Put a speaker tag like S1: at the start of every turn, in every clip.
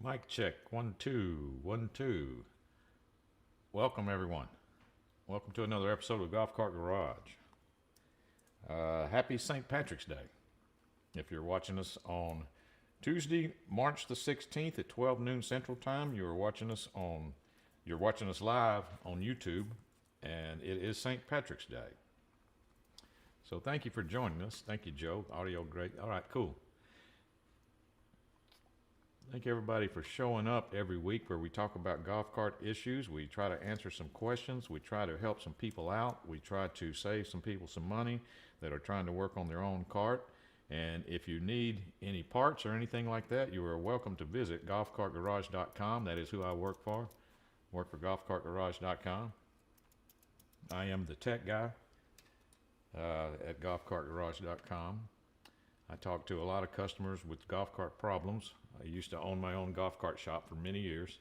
S1: Mic check. 1, 2, 1, 2. Welcome, everyone. Welcome to another episode of Golf Cart Garage. Happy St. Patrick's Day. If you're watching us on Tuesday, March the 16th at 12 noon Central Time, you're watching us live on YouTube, and it is St. Patrick's Day. So thank you for joining us. Thank you, Joe. Audio great. All right, cool. Thank you, everybody, for showing up every week where we talk about golf cart issues. We try to answer some questions. We try to help some people out. We try to save some people some money that are trying to work on their own cart. And if you need any parts or anything like that, you are welcome to visit golfcartgarage.com. That is who I work for. Work for golfcartgarage.com. I am the tech guy at golfcartgarage.com. I talk to a lot of customers with golf cart problems. I used to own my own golf cart shop for many years,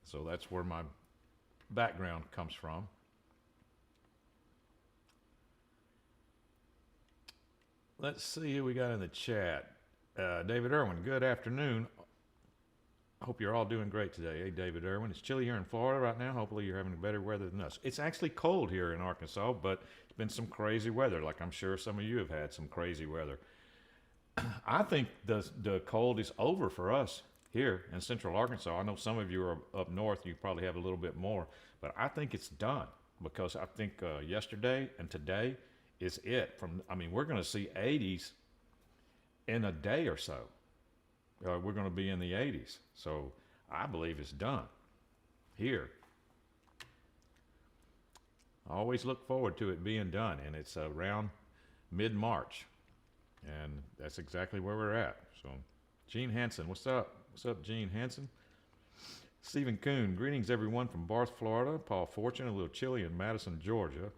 S1: so that's where my background comes from. Let's see who we got in the chat. David Irwin, good afternoon. I hope you're all doing great today. Hey, David Irwin. It's chilly here in Florida right now. Hopefully you're having better weather than us. It's actually cold here in Arkansas, but it's been some crazy weather, like I'm sure some of you have had some crazy weather. I think the cold is over for us here in central Arkansas. I know some of you are up north, you probably have a little bit more, but I think it's done because I think yesterday and today is it. We're going to see 80s in a day or so. We're going to be in the 80s. So I believe it's done here. I always look forward to it being done, and it's around mid-March. And that's exactly where we're at. So, Gene Hansen, what's up? What's up, Gene Hansen? Stephen Kuhn, greetings everyone from Barth, Florida. Paul Fortune, a little chilly in Madison, Georgia.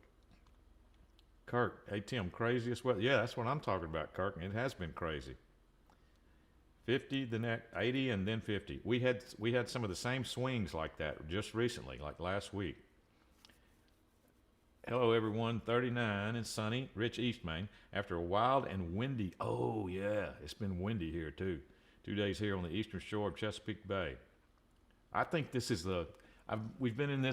S1: Kirk, hey Tim, craziest weather. Yeah, that's what I'm talking about, Kirk. It has been crazy. 50, the next 80, and then 50. We had some of the same swings like that just recently, like last week. Hello everyone, 39 and sunny, Rich Eastmain. After a wild and windy, oh yeah, it's been windy here too. 2 days here on the eastern shore of Chesapeake Bay. I think this is we've been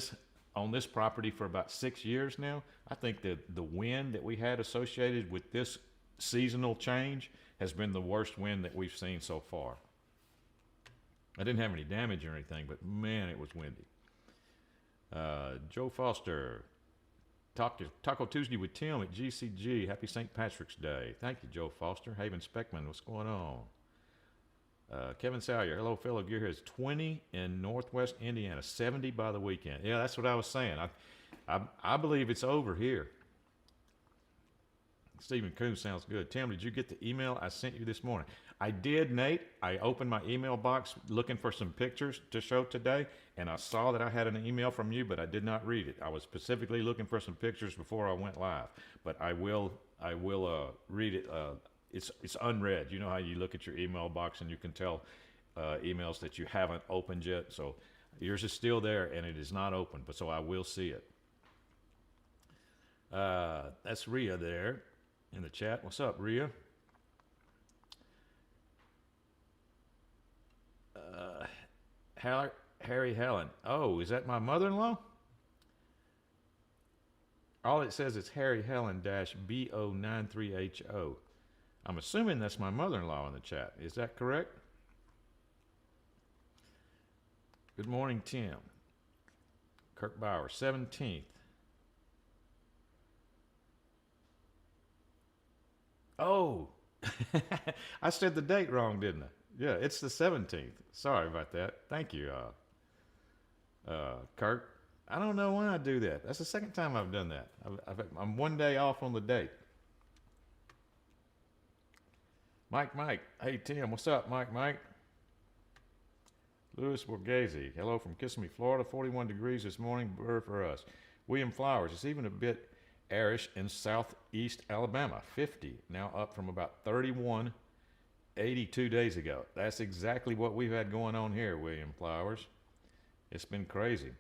S1: on this property for about 6 years now. I think that the wind that we had associated with this seasonal change has been the worst wind that we've seen so far. I didn't have any damage or anything, but man, it was windy. Joe Foster. Taco Tuesday with Tim at GCG. Happy St. Patrick's Day. Thank you, Joe Foster. Haven Speckman, what's going on? Kevin Salyer, hello, fellow Gearheads. 20 in Northwest Indiana, 70 by the weekend. Yeah, that's what I was saying. I believe it's over here. Stephen Coon sounds good. Tim, did you get the email I sent you this morning? I did, Nate. I opened my email box looking for some pictures to show today, and I saw that I had an email from you, but I did not read it. I was specifically looking for some pictures before I went live, but I will read it. It's unread. You know how you look at your email box and you can tell emails that you haven't opened yet. So yours is still there, and it is not open, but so I will see it. That's Rhea there in the chat. What's up, Rhea? Harry Helen. Oh, is that my mother-in-law? All it says is Harry Helen -BO93HO. I'm assuming that's my mother-in-law in the chat. Is that correct? Good morning, Tim. Kirk Bauer, 17th. Oh, I said the date wrong, didn't I? Yeah, it's the 17th. Sorry about that. Thank you, Kirk. I don't know why I do that. That's the second time I've done that. I'm 1 day off on the date. Mike. Hey, Tim. What's up, Mike? Louis Borghese. Hello from Kissimmee, Florida. 41 degrees this morning. Burr for us. William Flowers. It's even a bit airish in southeast Alabama. 50. Now up from about 31 82 days ago. That's exactly what we've had going on here, William Flowers. It's been crazy.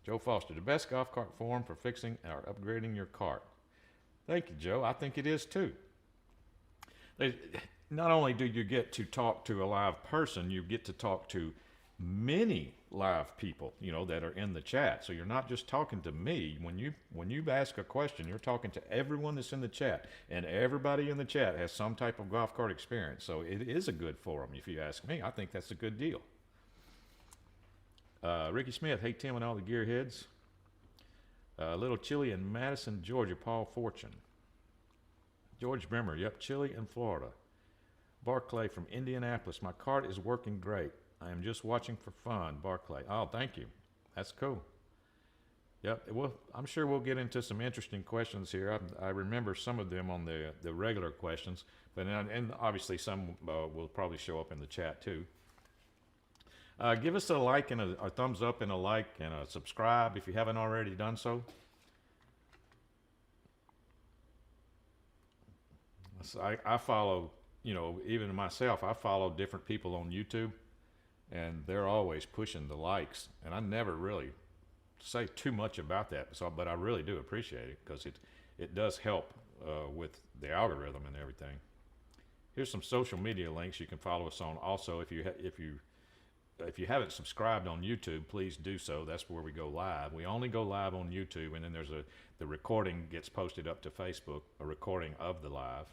S1: Joe Foster, the best golf cart form for fixing or upgrading your cart. Thank you, Joe. I think it is too. not only do you get to talk to a live person, you get to talk to many live people, that are in the chat. So you're not just talking to me. When you ask a question, you're talking to everyone that's in the chat, and everybody in the chat has some type of golf cart experience. So it is a good forum, if you ask me. I think that's a good deal. Ricky Smith, hey Tim and all the gearheads. Little Chili in Madison, Georgia, Paul Fortune. George Brimmer, yep, Chile and Florida. Barclay from Indianapolis, my cart is working great. I am just watching for fun, Barclay. Oh, thank you. That's cool. Yep, well, I'm sure we'll get into some interesting questions here. I remember some of them on the regular questions, but and obviously some will probably show up in the chat too. Give us a like and a thumbs up and a like and a subscribe if you haven't already done so. So I follow, even myself, I follow different people on YouTube, and they're always pushing the likes, and I never really say too much about that. So, but I really do appreciate it because it does help with the algorithm and everything. Here's some social media links you can follow us on. Also, if you haven't subscribed on YouTube, please do so. That's where we go live. We only go live on YouTube, and then the recording gets posted up to Facebook, a recording of the live.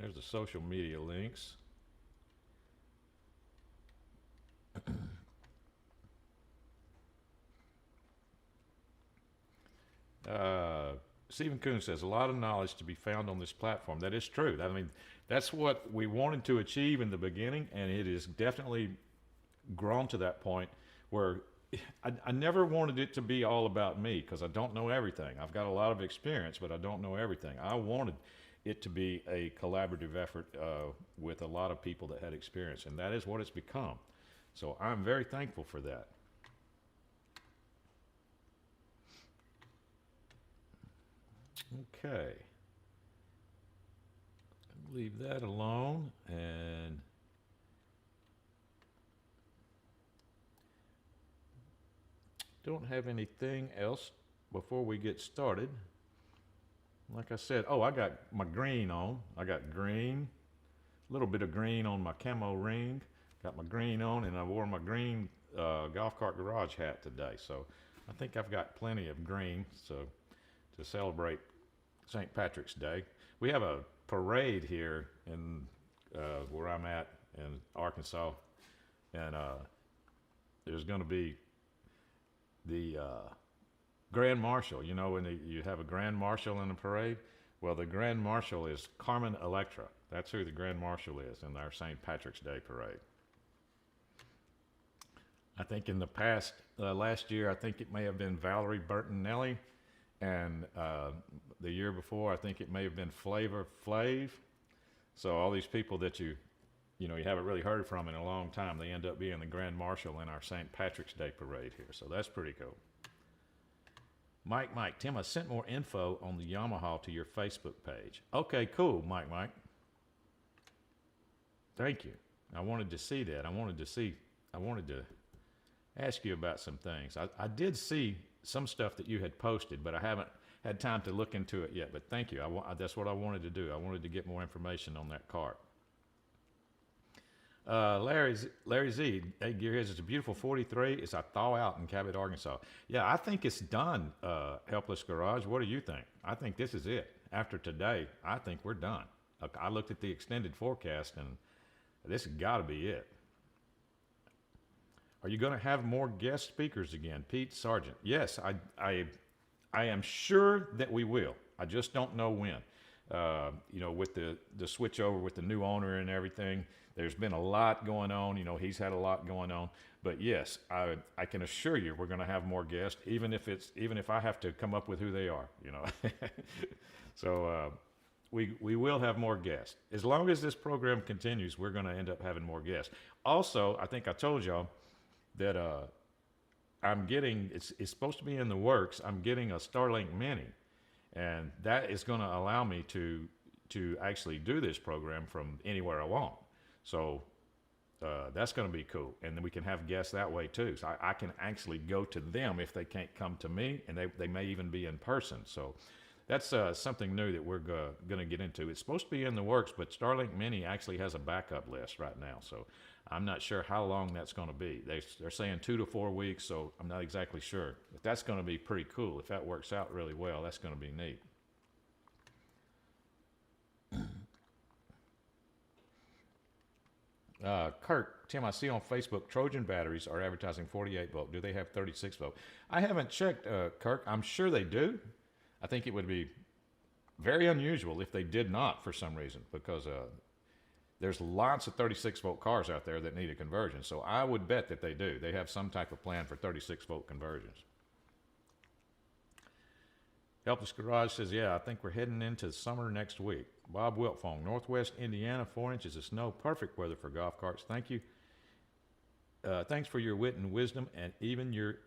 S1: There's the social media links. Stephen Kuhn says, a lot of knowledge to be found on this platform. That is true. I mean, that's what we wanted to achieve in the beginning, and it is definitely grown to that point where I never wanted it to be all about me because I don't know everything. I've got a lot of experience, but I don't know everything. I wanted it to be a collaborative effort with a lot of people that had experience, and that is what it's become. So I'm very thankful for that. Okay. Leave that alone, and don't have anything else before we get started. Like I said, oh, I got my green on. I got green, a little bit of green on my camo ring. Got my green on, and I wore my green golf cart garage hat today. So I think I've got plenty of green to celebrate St. Patrick's Day. We have a parade here in where I'm at in Arkansas, and there's going to be the Grand Marshal. When you have a Grand Marshal in a parade, well, the Grand Marshal is Carmen Electra. That's who the Grand Marshal is in our St. Patrick's Day parade. I think in the past, last year, I think it may have been Valerie Bertinelli, and the year before, I think it may have been Flavor Flav. So all these people that you haven't really heard from in a long time, they end up being the Grand Marshal in our St. Patrick's Day parade here. So that's pretty cool. Mike, Tim, I sent more info on the Yamaha to your Facebook page. Okay, cool, Mike. Thank you. I wanted to see that. I wanted to ask you about some things. I did see some stuff that you had posted, but I haven't had time to look into it yet. But thank you. That's what I wanted to do. I wanted to get more information on that cart. Larry Z, hey, Gearheads, it's a beautiful 43. It's a thaw out in Cabot, Arkansas. Yeah, I think it's done, Helpless Garage. What do you think? I think this is it. After today, I think we're done. I looked at the extended forecast, and this has got to be it. Are you going to have more guest speakers again? Pete Sargent. Yes, I am sure that we will. I just don't know when. With the switch over with the new owner and everything, there's been a lot going on. He's had a lot going on. But yes, I can assure you we're going to have more guests, even if I have to come up with who they are. So we will have more guests. As long as this program continues, we're going to end up having more guests. Also, I think I told y'all that I'm getting, it's supposed to be in the works, I'm getting a Starlink Mini, and that is going to allow me to actually do this program from anywhere I want. So that's going to be cool, and then we can have guests that way too. So I can actually go to them if they can't come to me, and they may even be in person. So That's something new that we're going to get into. It's supposed to be in the works, but Starlink Mini actually has a backup list right now. So I'm not sure how long that's going to be. They're saying 2 to 4 weeks, so I'm not exactly sure. But that's going to be pretty cool. If that works out really well, that's going to be neat. Kirk, Tim, I see on Facebook Trojan batteries are advertising 48 volt. Do they have 36 volt? I haven't checked, Kirk. I'm sure they do. I think it would be very unusual if they did not for some reason, because there's lots of 36 volt cars out there that need a conversion. So I would bet that they do. They have some type of plan for 36 volt conversions. Helpless Garage says, yeah, I think we're heading into summer next week. Bob Wiltfong, Northwest Indiana, 4 inches of snow. Perfect weather for golf carts. Thank you. Thanks for your wit and wisdom and even your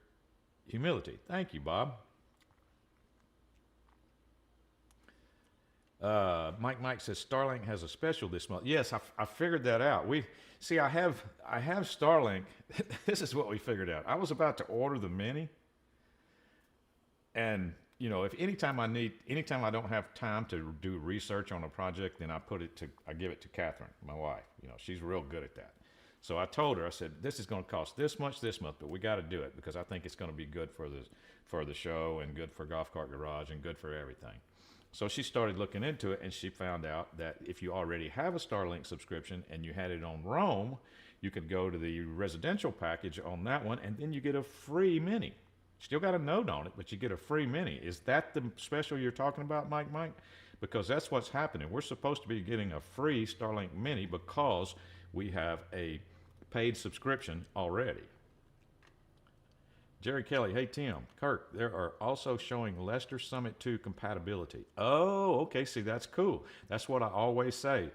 S1: humility. Thank you, Bob. Mike says Starlink has a special this month. Yes, I figured that out. I have Starlink. This is what we figured out. I was about to order the Mini, and if anytime I don't have time to do research on a project, then I give it to Catherine, my wife. She's real good at that. So I told her, I said, this is going to cost this much this month, but we got to do it because I think it's going to be good for the show and good for Golf Cart Garage and good for everything. So she started looking into it, and she found out that if you already have a Starlink subscription and you had it on Roam, you could go to the residential package on that one, and then you get a free Mini. Still got a note on it, but you get a free Mini. Is that the special you're talking about, Mike? Because that's what's happening. We're supposed to be getting a free Starlink Mini because we have a paid subscription already. Jerry Kelly, hey Tim, Kirk, there are also showing Lester Summit 2 compatibility. Oh, okay, see, that's cool. That's what I always say,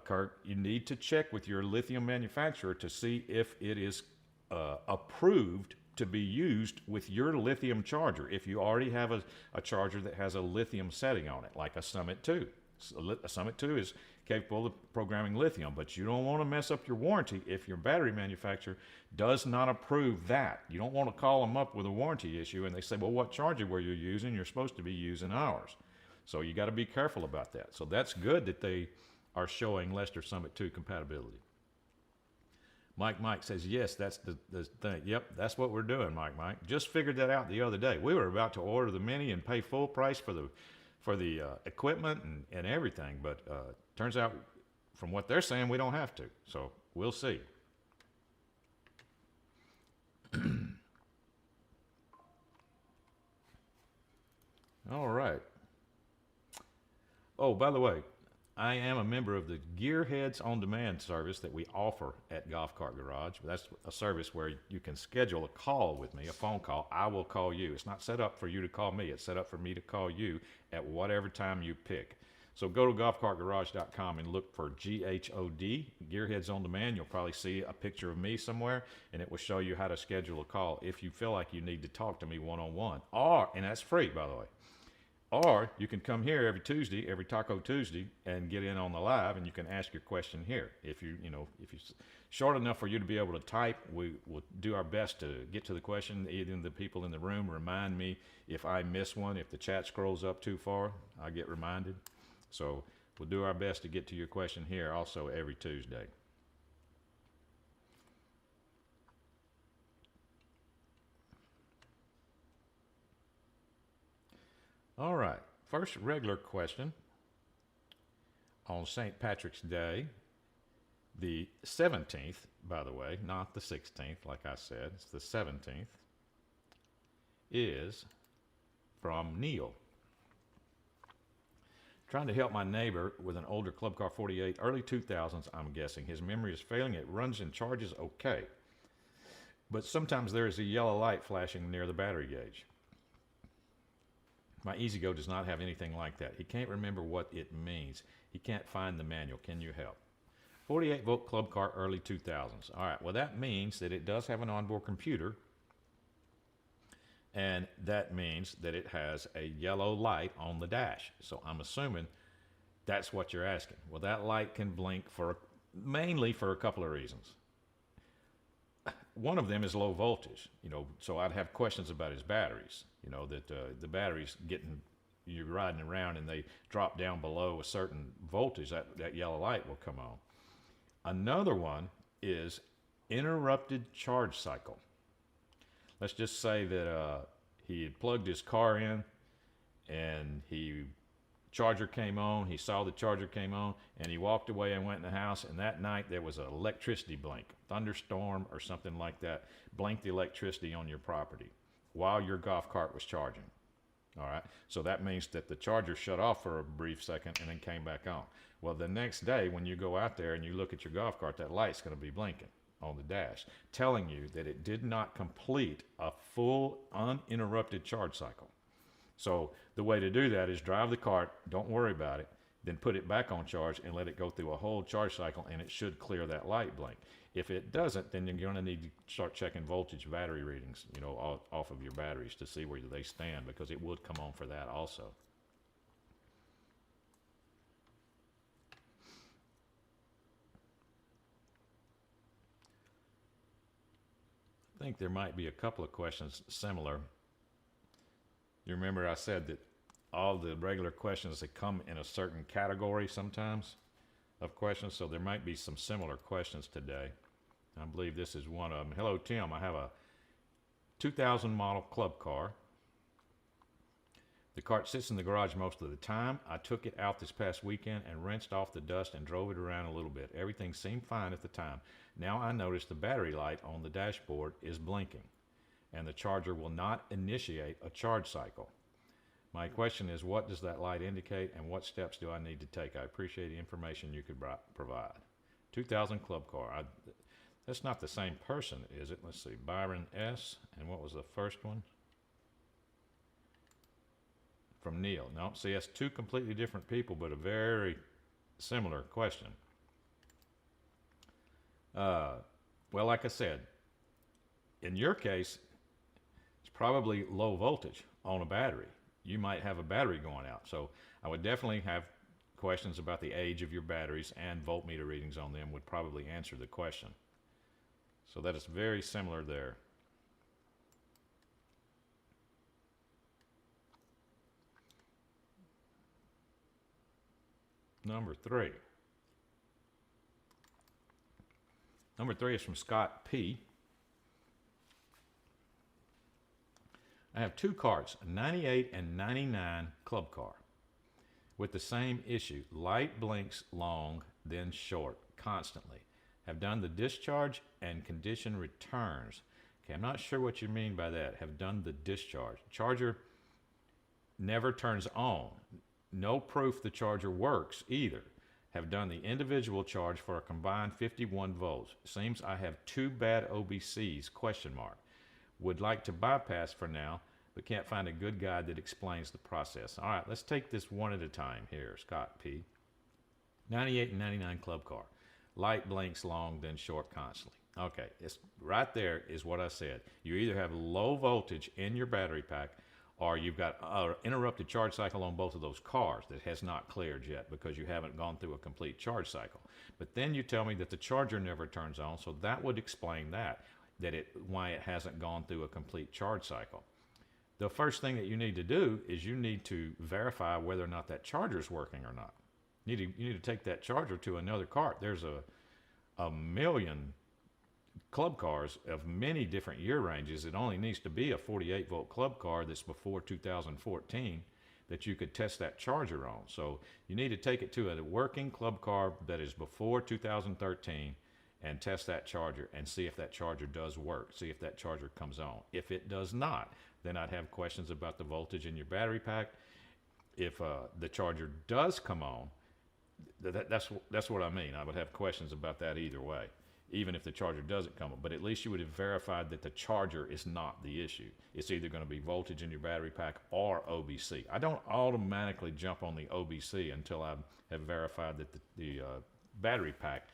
S1: Kirk. You need to check with your lithium manufacturer to see if it is approved to be used with your lithium charger. If you already have a charger that has a lithium setting on it, like a Summit 2. A Summit 2 is capable of programming lithium, but you don't want to mess up your warranty if your battery manufacturer does not approve that. You don't want to call them up with a warranty issue and they say, well, what charger were you using? You're supposed to be using ours. So you got to be careful about that. So that's good that they are showing Lester Summit 2 compatibility. Mike says, yes, that's the thing. Yep, that's what we're doing, Mike. Just figured that out the other day. We were about to order the Mini and pay full price for the equipment and everything, but turns out from what they're saying, we don't have to. So we'll see. All right. Oh, by the way, I am a member of the Gearheads on Demand service that we offer at Golf Cart Garage. That's a service where you can schedule a call with me, a phone call. I will call you. It's not set up for you to call me. It's set up for me to call you at whatever time you pick. So go to golfcartgarage.com and look for GHOD, Gearheads on Demand. You'll probably see a picture of me somewhere, and it will show you how to schedule a call if you feel like you need to talk to me one-on-one. And that's free, by the way. Or you can come here every Tuesday, every Taco Tuesday, and get in on the live, and you can ask your question here. If you're short enough for you to be able to type, we will do our best to get to the question. Either the people in the room remind me if I miss one. If the chat scrolls up too far, I get reminded. So we'll do our best to get to your question here also every Tuesday. All right, first regular question on St. Patrick's Day, the 17th, by the way, not the 16th, like I said, it's the 17th, is from Neil. Trying to help my neighbor with an older Club Car 48, early 2000s, I'm guessing. His memory is failing. It runs and charges okay. But sometimes there is a yellow light flashing near the battery gauge. My EasyGo does not have anything like that. He can't remember what it means. He can't find the manual. Can you help? 48 volt Club Car, early 2000s. All right, well, that means that it does have an onboard computer, and that means that it has a yellow light on the dash. So I'm assuming that's what you're asking. Well, that light can blink mainly for a couple of reasons. One of them is low voltage, so I'd have questions about his batteries, that the battery's getting you're riding around and they drop down below a certain voltage, that yellow light will come on. Another one is interrupted charge cycle. Let's just say that he had plugged his car in and charger came on, he saw the charger came on, and he walked away and went in the house, and that night there was an electricity blink, thunderstorm or something like that, blinked the electricity on your property while your golf cart was charging. All right, so that means that the charger shut off for a brief second and then came back on. Well, the next day when you go out there and you look at your golf cart, that light's going to be blinking on the dash, telling you that it did not complete a full uninterrupted charge cycle. So the way to do that is drive the cart, don't worry about it, then put it back on charge and let it go through a whole charge cycle, and it should clear that light blink. If it doesn't, then you're going to need to start checking voltage battery readings, you know, off of your batteries to see where they stand, because it would come on for that also. I think there might be a couple of questions similar. You remember I said that all the regular questions that come in a certain category sometimes of questions, so there might be some similar questions today. I believe this is one of them. Hello, Tim. I have a 2000 model club car. The cart sits in the garage most of the time. I took it out this past weekend and rinsed off the dust and drove it around a little bit. Everything seemed fine at the time. Now I notice the battery light on the dashboard is blinking, and the charger will not initiate a charge cycle. My question is, what does that light indicate, and what steps do I need to take? I appreciate the information you could provide. 2000 club car. That's not the same person, is it? Let's see. Byron S. And what was the first one? From Neil. No, see, that's two completely different people, but a very similar question. Well, like I said, in your case, it's probably low voltage on a battery. You might have a battery going out. So I would definitely have questions about the age of your batteries, and voltmeter readings on them would probably answer the question. So that is very similar there. Number three. Number three is from Scott P. I have two carts, a 98 and 99 club car, with the same issue. Light blinks long, then short, constantly. Have done the discharge and condition returns. Okay, I'm not sure what you mean by that. Have done the discharge. Charger never turns on. No proof the charger works either. Have done the individual charge for a combined 51 volts. Seems I have two bad OBCs, question mark. Would like to bypass for now, but can't find a good guide that explains the process. All right, let's take this one at a time here, Scott P. 98 and 99 club car. Light blinks long, then short constantly. Okay, it's right there is what I said. You either have low voltage in your battery pack, or you've got an interrupted charge cycle on both of those cars that has not cleared yet because you haven't gone through a complete charge cycle. But then you tell me that the charger never turns on, so that would explain why it hasn't gone through a complete charge cycle. The first thing that you need to do is you need to verify whether or not that charger is working or not. You need to take that charger to another cart. There's a million club cars of many different year ranges. It only needs to be a 48 volt club car that's before 2014 that you could test that charger on. So you need to take it to a working club car that is before 2013 and test that charger and see if that charger does work, see if that charger comes on. If it does not, then I'd have questions about the voltage in your battery pack. If the charger does come on, that's what I mean. I would have questions about that either way, even if the charger doesn't come on. But at least you would have verified that the charger is not the issue. It's either going to be voltage in your battery pack or OBC. I don't automatically jump on the OBC until I have verified that the battery pack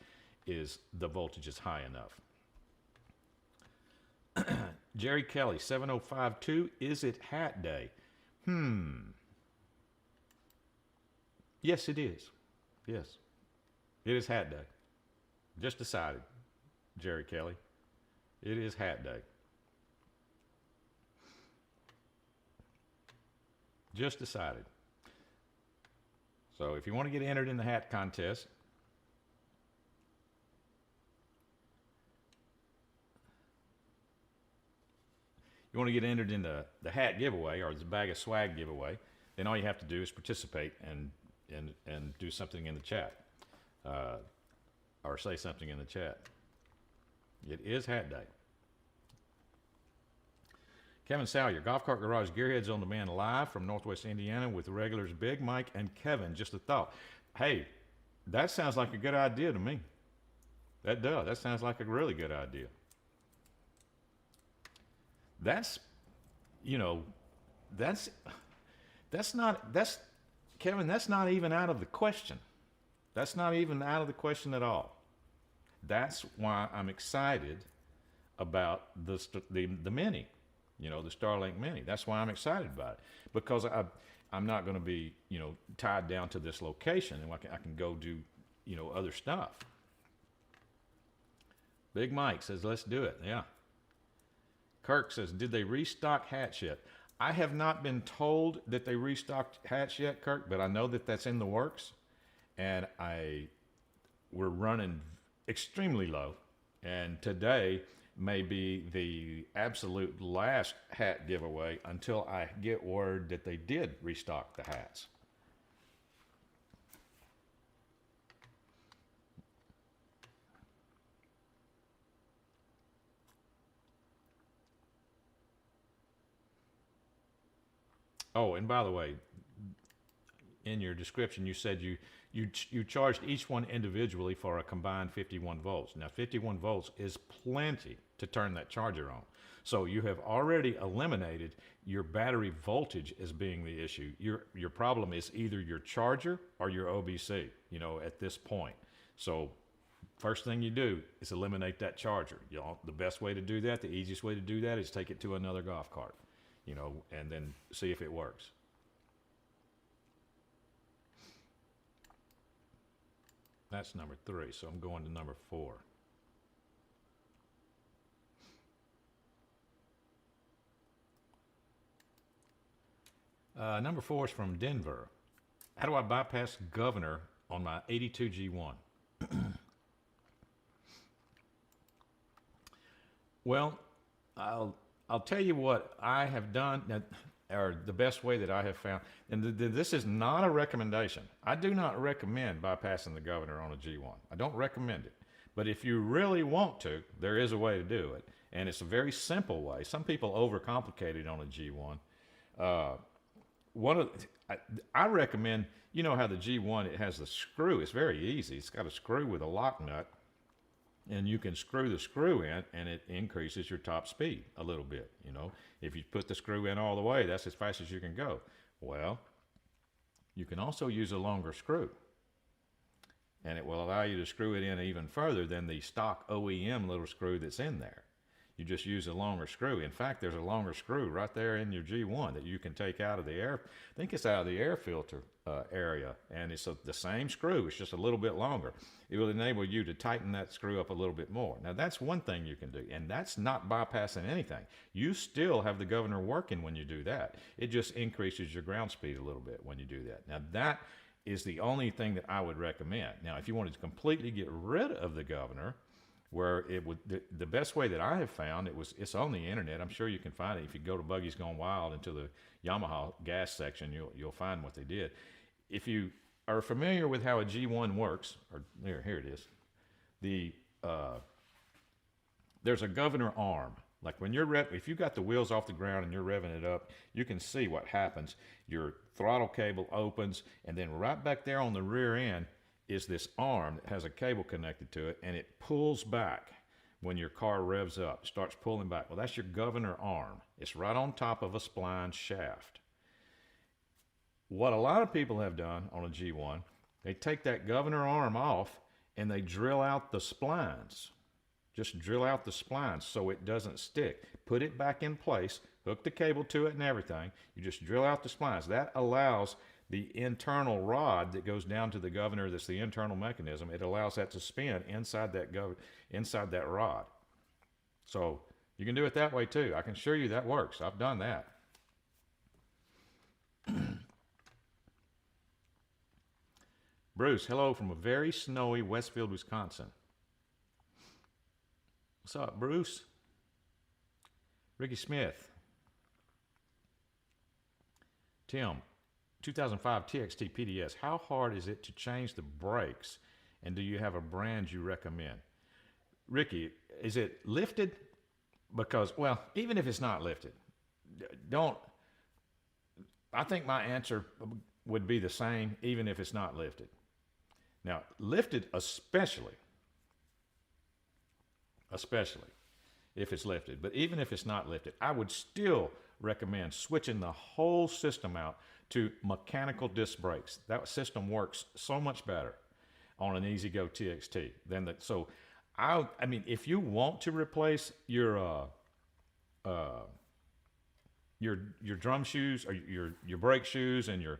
S1: the voltage is high enough. Jerry Kelly, 7052, is it hat day? Yes, it is. Yes, it is hat day. Just decided, Jerry Kelly. It is hat day. Just decided. So if you want to get entered in the hat contest, you want to get entered in the hat giveaway or the bag of swag giveaway, then all you have to do is participate and do something in the chat, or say something in the chat. It is Hat Day. Kevin Salyer, Golf Cart Garage Gearheads on Demand live from Northwest Indiana with regulars Big Mike and Kevin. Just a thought. Hey, that sounds like a good idea to me. That does. That sounds like a really good idea. That's, you know, that's Kevin, that's not even out of the question. That's not even out of the question at all. That's why I'm excited about the Mini, you know, the Starlink Mini. That's why I'm excited about it, because I'm not going to be, you know, tied down to this location, and I can go do, you know, other stuff. Big Mike says, let's do it. Yeah. Kirk says, did they restock hats yet? I have not been told that they restocked hats yet, Kirk, but I know that that's in the works, and we're running extremely low, and today may be the absolute last hat giveaway until I get word that they did restock the hats. Oh, and by the way, in your description, you said you charged each one individually for a combined 51 volts. Now, 51 volts is plenty to turn that charger on. So you have already eliminated your battery voltage as being the issue. Your problem is either your charger or your OBC, you know, at this point. So first thing you do is eliminate that charger. You know, the best way to do that, the easiest way to do that is take it to another golf cart, you know, and then see if it works. That's number 3, so I'm going to number 4. Number 4 is from Denver. How do I bypass governor on my 82 G1? Well, I'll tell you what I have done, or the best way that I have found, and this is not a recommendation. I do not recommend bypassing the governor on a G1. I don't recommend it. But if you really want to, there is a way to do it. And it's a very simple way. Some people overcomplicate it on a G1. I recommend, you know how the G1, it has the screw. It's very easy. It's got a screw with a lock nut, and you can screw the screw in, and it increases your top speed a little bit. You know, if you put the screw in all the way, that's as fast as you can go. Well, you can also use a longer screw, and it will allow you to screw it in even further than the stock OEM little screw that's in there. You just use a longer screw. In fact, there's a longer screw right there in your G1 that you can take out of the air. I think it's out of the air filter area, and it's the same screw. It's just a little bit longer. It will enable you to tighten that screw up a little bit more. Now, that's one thing you can do, and that's not bypassing anything. You still have the governor working when you do that. It just increases your ground speed a little bit when you do that. Now, that is the only thing that I would recommend. Now, if you wanted to completely get rid of the governor, where it would, the best way that I have found, it's on the internet. I'm sure you can find it. If you go to Buggy's Gone Wild into the Yamaha gas section, you'll find what they did. If you are familiar with how a G1 works, or here it is, there's a governor arm. Like when if you got the wheels off the ground and you're revving it up, you can see what happens. Your throttle cable opens, and then right back there on the rear end is this arm that has a cable connected to it, and it pulls back when your car revs up, starts pulling back. Well, that's your governor arm. It's right on top of a spline shaft. What a lot of people have done on a G1, they take that governor arm off and they drill out the splines. Just drill out the splines so it doesn't stick. Put it back in place, hook the cable to it and everything. You just drill out the splines. That allows the internal rod that goes down to the governor, that's the internal mechanism, it allows that to spin inside that rod. So you can do it that way too. I can assure you that works. I've done that. Bruce, hello from a very snowy Westfield, Wisconsin. What's up, Bruce? Ricky Smith. Tim, 2005 TXT PDS. How hard is it to change the brakes? And do you have a brand you recommend? Ricky, is it lifted? Because, well, even if it's not lifted, don't. I think my answer would be the same even if it's not lifted. Now, lifted especially if it's lifted, but even if it's not lifted, I would still recommend switching the whole system out to mechanical disc brakes. That system works so much better on an E-Z-GO TXT than the, so I mean, if you want to replace your drum shoes or your brake shoes and your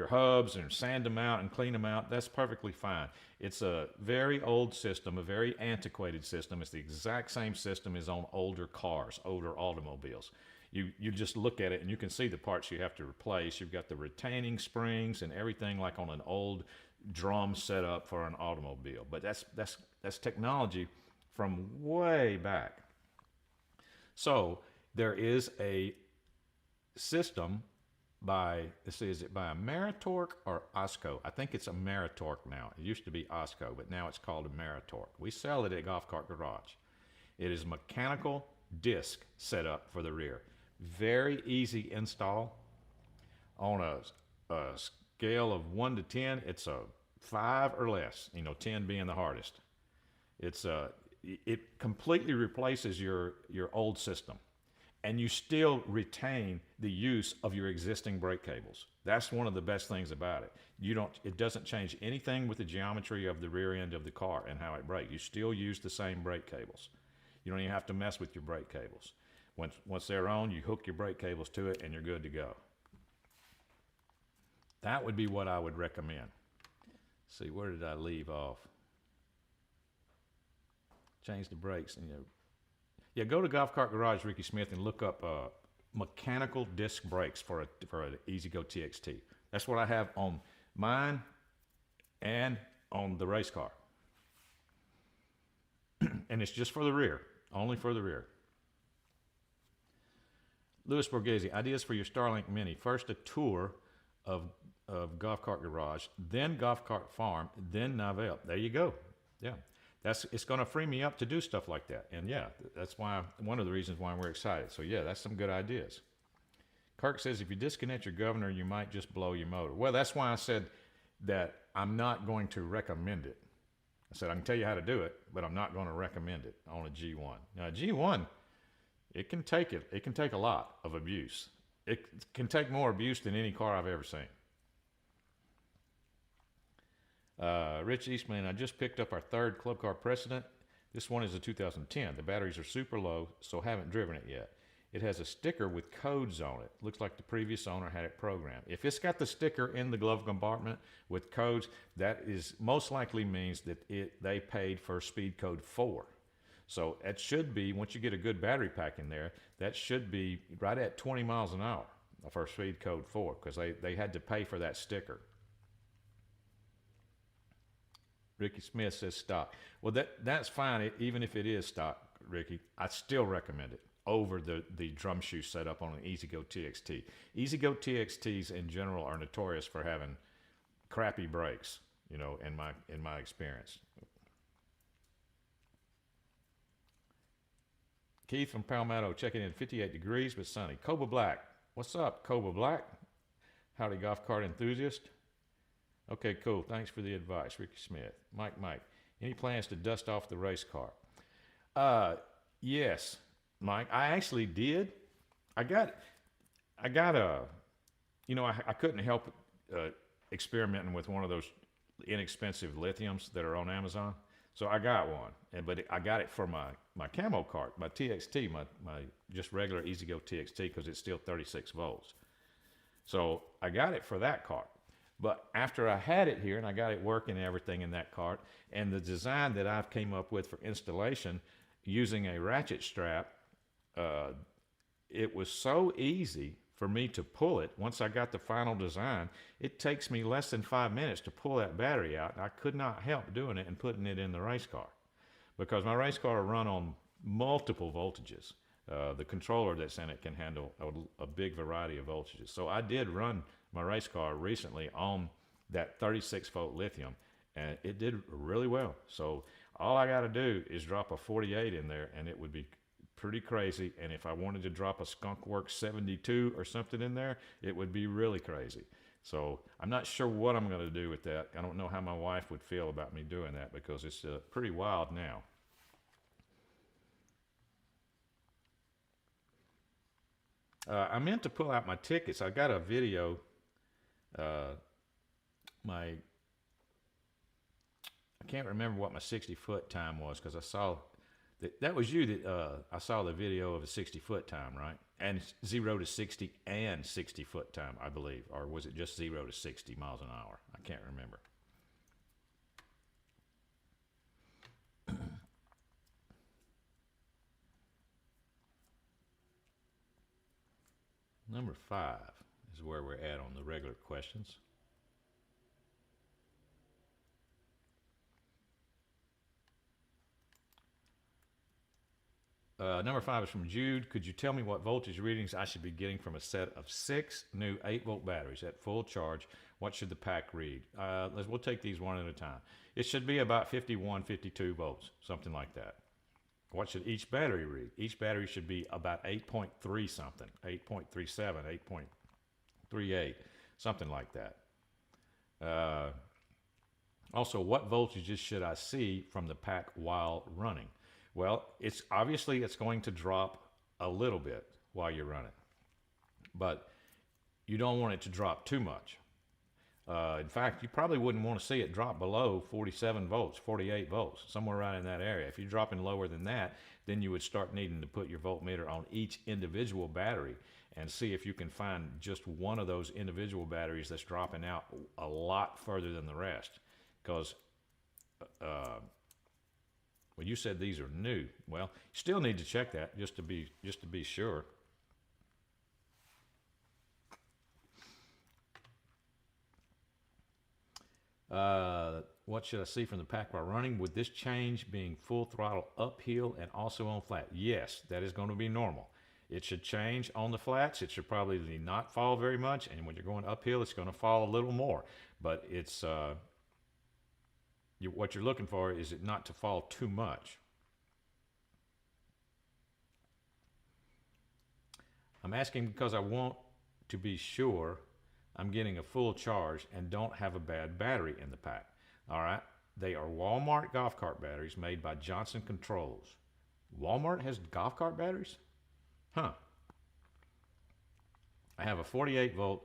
S1: hubs and sand them out and clean them out, that's perfectly fine. It's a very old system, a very antiquated system. It's the exact same system as on older cars, older automobiles. You just look at it and you can see the parts you have to replace. You've got the retaining springs and everything like on an old drum setup for an automobile. But that's technology from way back. So there is a system by, let's see, is it by Ameritorque or Osco? I think it's Ameritorque now. It used to be Osco, but now it's called Ameritorque. We sell it at Golf Cart Garage. It is mechanical disc setup for the rear. Very easy install. On a scale of 1 to 10, it's a 5 or less, 10 being the hardest. It completely replaces your old system, and you still retain the use of your existing brake cables. That's one of the best things about it. It doesn't change anything with the geometry of the rear end of the car and how it brakes. You still use the same brake cables. You don't even have to mess with your brake cables. Once they're on, you hook your brake cables to it and you're good to go. That would be what I would recommend. Let's see, where did I leave off? Change the brakes. And yeah, go to Golf Cart Garage, Ricky Smith, and look up mechanical disc brakes for an E-Z-GO TXT. That's what I have on mine and on the race car. And it's just for the rear, only for the rear. Louis Borghese, ideas for your Starlink Mini. First, a tour of Golf Cart Garage, then Golf Cart Farm, then Nivelle. There you go. Yeah. It's going to free me up to do stuff like that. And yeah, that's one of the reasons why we're excited. So yeah, that's some good ideas. Kirk says, if you disconnect your governor, you might just blow your motor. Well, that's why I said that I'm not going to recommend it. I said, I can tell you how to do it, but I'm not going to recommend it on a G1. Now, a G1, it can take a lot of abuse. It can take more abuse than any car I've ever seen. Rich Eastman, I just picked up our third Club Car Precedent. This one is a 2010. The batteries are super low, so haven't driven it yet. It has a sticker with codes on it. Looks like the previous owner had it programmed. If it's got the sticker in the glove compartment with codes, that is most likely means that they paid for speed code 4. So it should be, once you get a good battery pack in there, that should be right at 20 miles an hour for speed code 4, because they had to pay for that sticker. Ricky Smith says stock. Well, that's fine, even if it is stock, Ricky. I still recommend it over the drum shoe setup on an E-Z-GO TXT. E-Z-GO TXTs in general are notorious for having crappy brakes, in my experience. Keith from Palmetto checking in, 58 degrees but sunny. Cobra Black. What's up, Cobra Black? Howdy, golf cart enthusiast. Okay, cool. Thanks for the advice, Ricky Smith. Mike, any plans to dust off the race car? Yes, Mike. I actually did. I couldn't help experimenting with one of those inexpensive lithiums that are on Amazon. So I got one, but I got it for my camo cart, my TXT, my just regular E-Z-GO TXT, because it's still 36 volts. So I got it for that cart. But after I had it here and I got it working and everything in that cart, and the design that I've came up with for installation using a ratchet strap, it was so easy for me to pull it, once I got the final design, it takes me less than 5 minutes to pull that battery out. I could not help doing it and putting it in the race car because my race car will run on multiple voltages. The controller that's in it can handle a big variety of voltages. So I did run my race car recently on that 36-volt lithium, and it did really well. So all I got to do is drop a 48 in there, and it would be pretty crazy. And if I wanted to drop a Skunk Works 72 or something in there, it would be really crazy. So I'm not sure what I'm going to do with that. I don't know how my wife would feel about me doing that because it's pretty wild now. I meant to pull out my tickets. I got a video. I can't remember what my 60-foot time was because I saw that was you that I saw the video of a 60-foot time, right? And 0 to 60 and 60-foot time, I believe. Or was it just 0 to 60 miles an hour? I can't remember. Number 5 is where we're at on the regular questions. Number 5 is from Jude. Could you tell me what voltage readings I should be getting from a set of 6 new 8-volt batteries at full charge? What should the pack read? We'll take these one at a time. It should be about 51, 52 volts, something like that. What should each battery read? Each battery should be about 8.3 something, 8.37, 8.38, something like that. Also, what voltages should I see from the pack while running? Well, it's going to drop a little bit while you're running, but you don't want it to drop too much. In fact, you probably wouldn't want to see it drop below 47 volts, 48 volts, somewhere around in that area. If you're dropping lower than that, then you would start needing to put your voltmeter on each individual battery and see if you can find just one of those individual batteries that's dropping out a lot further than the rest. Because, well, you said these are new. Well, you still need to check that just to be sure. What should I see from the pack while running? With this change being full throttle uphill and also on flat? Yes, that is going to be normal. It should change on the flats. It should probably not fall very much, and when you're going uphill, it's going to fall a little more. But it's what you're looking for is it not to fall too much. I'm asking because I want to be sure I'm getting a full charge and don't have a bad battery in the pack. All right, they are Walmart golf cart batteries made by Johnson Controls. Walmart has golf cart batteries? Huh. I have a 48-volt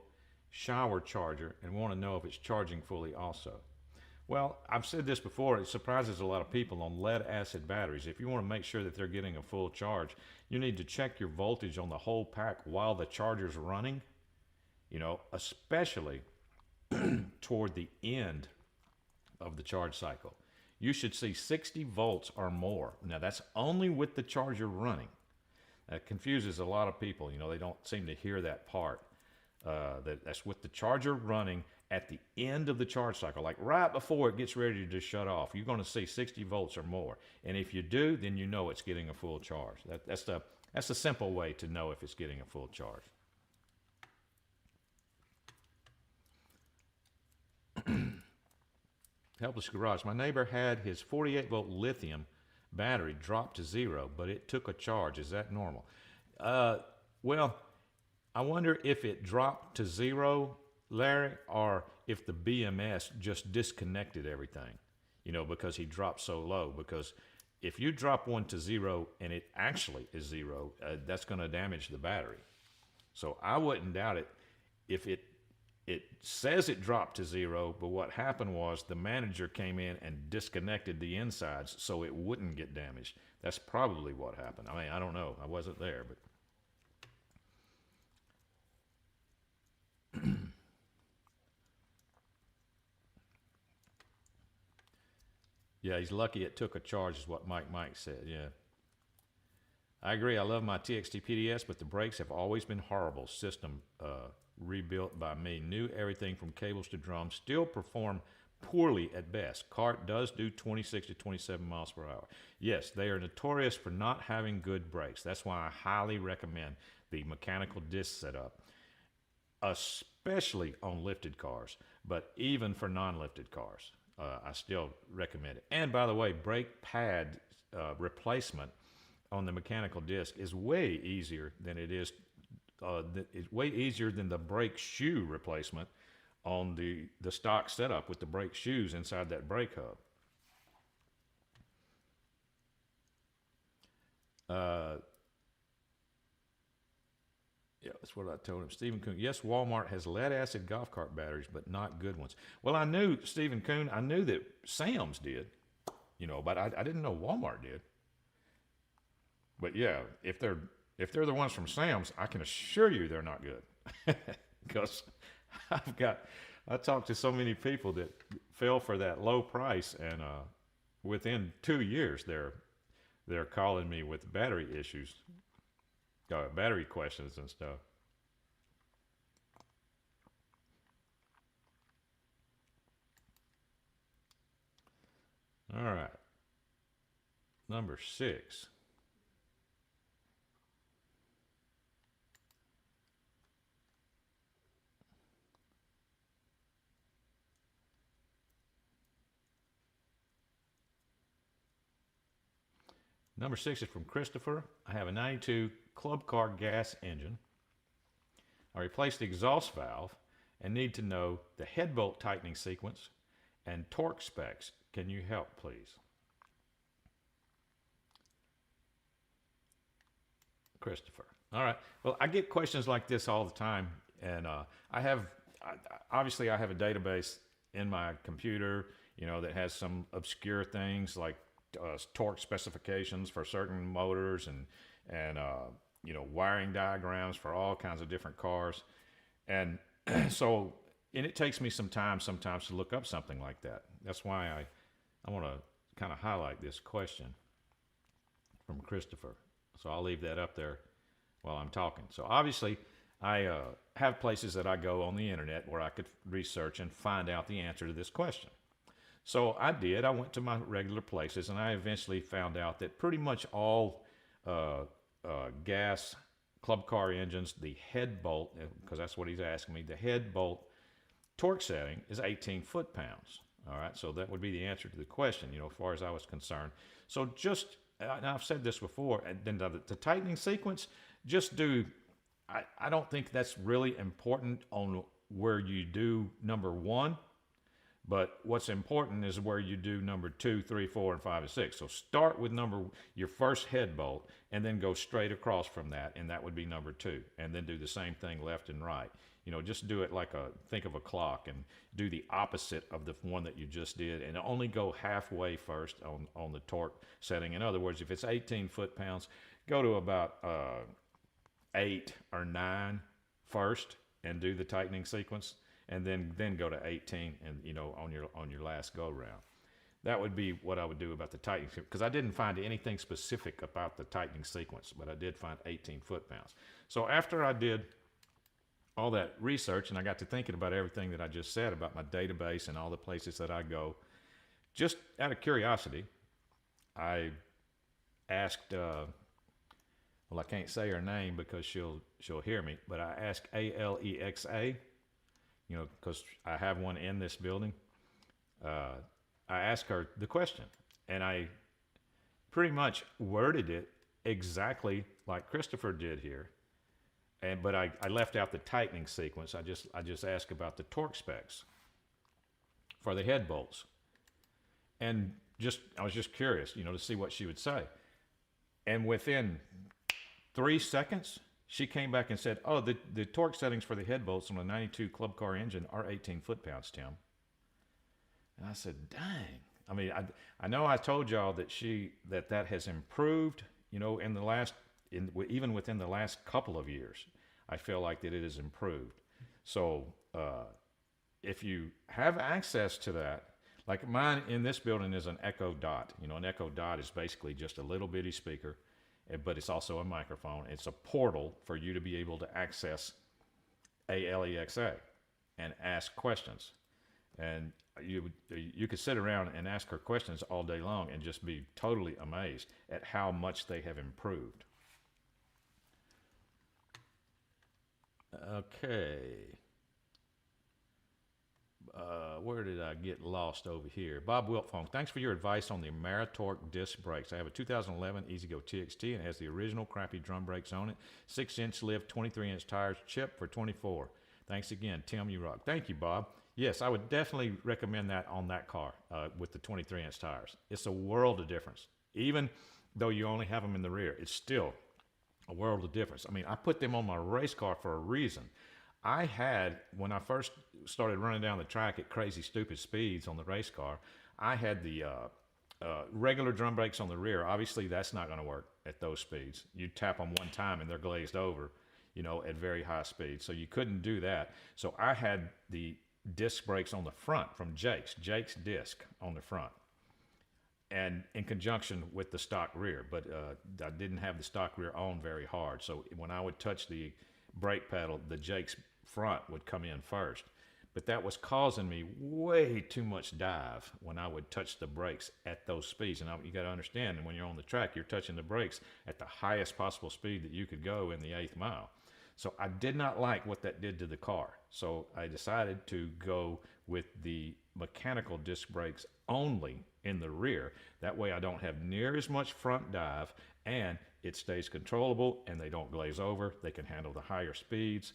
S1: shower charger and want to know if it's charging fully also. Well, I've said this before, it surprises a lot of people on lead-acid batteries. If you want to make sure that they're getting a full charge, you need to check your voltage on the whole pack while the charger's running. You know, especially toward the end of the charge cycle. You should see 60 volts or more. Now, that's only with the charger running. That confuses a lot of people. You know, they don't seem to hear that part. That's with the charger running at the end of the charge cycle, like right before it gets ready to shut off. You're going to see 60 volts or more. And if you do, then you know it's getting a full charge. That's the simple way to know if it's getting a full charge. Helpless Garage. My neighbor had his 48-volt lithium battery drop to 0, but it took a charge. Is that normal? Well, I wonder if it dropped to 0, Larry, or if the BMS just disconnected everything, you know, because he dropped so low. Because if you drop one to 0 and it actually is 0, that's going to damage the battery. So I wouldn't doubt it if it says it dropped to 0, but what happened was the manager came in and disconnected the insides so it wouldn't get damaged. That's probably what happened. I mean, I don't know. I wasn't there, but... Yeah, he's lucky it took a charge is what Mike said, yeah. I agree. I love my TXT PDS, but the brakes have always been horrible. System rebuilt by me. Knew everything from cables to drums. Still perform poorly at best. Cart does do 26 to 27 miles per hour. Yes, they are notorious for not having good brakes. That's why I highly recommend the mechanical disc setup, especially on lifted cars, but even for non-lifted cars. I still recommend it. And by the way, brake pad replacement on the mechanical disc is way easier than it is. It's way easier than the brake shoe replacement on the stock setup with the brake shoes inside that brake hub. Yeah, that's what I told him. Stephen Kuhn. Yes, Walmart has lead acid golf cart batteries, but not good ones. Well, I knew, Stephen Kuhn, I knew that Sam's did, but I didn't know Walmart did. But yeah, if they're the ones from Sam's, I can assure you they're not good. Because I talked to so many people that fell for that low price, and within 2 years they're calling me with battery issues, battery questions and stuff. All right, number 6. Number 6 is from Christopher. I have a 92 club car gas engine. I replaced the exhaust valve and need to know the head bolt tightening sequence and torque specs. Can you help, please? Christopher. All right. Well, I get questions like this all the time, and obviously I have a database in my computer, that has some obscure things like torque specifications for certain motors and wiring diagrams for all kinds of different cars, and so it takes me some time sometimes to look up something like that. That's why I want to kind of highlight this question from Christopher. So I'll leave that up there while I'm talking. So obviously I have places that I go on the internet where I could research and find out the answer to this question. So I did. I went to my regular places, and I eventually found out that pretty much all gas club car engines, the head bolt, because that's what he's asking me, the head bolt torque setting is 18 foot-pounds. All right, so that would be the answer to the question, as far as I was concerned. So just, and I've said this before, and then the tightening sequence, just do, I don't think that's really important on where you do number 1. But what's important is where you do number 2, 3, 4, and 5, and 6. So start with your first head bolt, and then go straight across from that, and that would be number 2. And then do the same thing left and right. Just do it like think of a clock, and do the opposite of the one that you just did, and only go halfway first on the torque setting. In other words, if it's 18 foot-pounds, go to about 8 or 9 first, and do the tightening sequence. And then go to 18 and on your last go round. That would be what I would do about the tightening, because I didn't find anything specific about the tightening sequence, but I did find 18 foot-pounds. So after I did all that research and I got to thinking about everything that I just said about my database and all the places that I go, just out of curiosity, I asked, well, I can't say her name because she'll hear me, but I asked Alexa, because I have one in this building. I asked her the question, and I pretty much worded it exactly like Christopher did here. But I left out the tightening sequence. I just asked about the torque specs for the head bolts, and I was just curious, to see what she would say. And within 3 seconds, she came back and said, "Oh, the torque settings for the head bolts on a 92 club car engine are 18 foot-pounds, Tim." And I said, "Dang." I mean, I know I told y'all that that has improved, in the last, even within the last couple of years. I feel like that it has improved. So if you have access to that, like mine in this building is an Echo Dot. An Echo Dot is basically just a little bitty speaker. but it's also a microphone. It's a portal for you to be able to access Alexa and ask questions. And you could sit around and ask her questions all day long and just be totally amazed at how much they have improved. Okay. Where did I get lost over here? Bob Wiltfong, thanks for your advice on the Ameritorque disc brakes. I have a 2011 EasyGo TXT and it has the original crappy drum brakes on it. 6-inch lift, 23-inch tires, chip for 24. Thanks again, Tim. You rock. Thank you, Bob. Yes, I would definitely recommend that on that car with the 23-inch tires. It's a world of difference. Even though you only have them in the rear, it's still a world of difference. I mean, I put them on my race car for a reason. I had, when I first started running down the track at crazy stupid speeds on the race car, I had the regular drum brakes on the rear. Obviously, that's not going to work at those speeds. You tap them one time and they're glazed over, you know, at very high speeds. So you couldn't do that. So I had the disc brakes on the front from Jake's disc on the front, and in conjunction with the stock rear. But I didn't have the stock rear on very hard. So when I would touch the brake pedal, the Jake's front would come in first. But that was causing me way too much dive when I would touch the brakes at those speeds. And you got to understand, and when you're on the track, you're touching the brakes at the highest possible speed that you could go in the 8th mile. So I did not like what that did to the car. So I decided to go with the mechanical disc brakes only in the rear. That way I don't have near as much front dive, and it stays controllable and they don't glaze over. They can handle the higher speeds.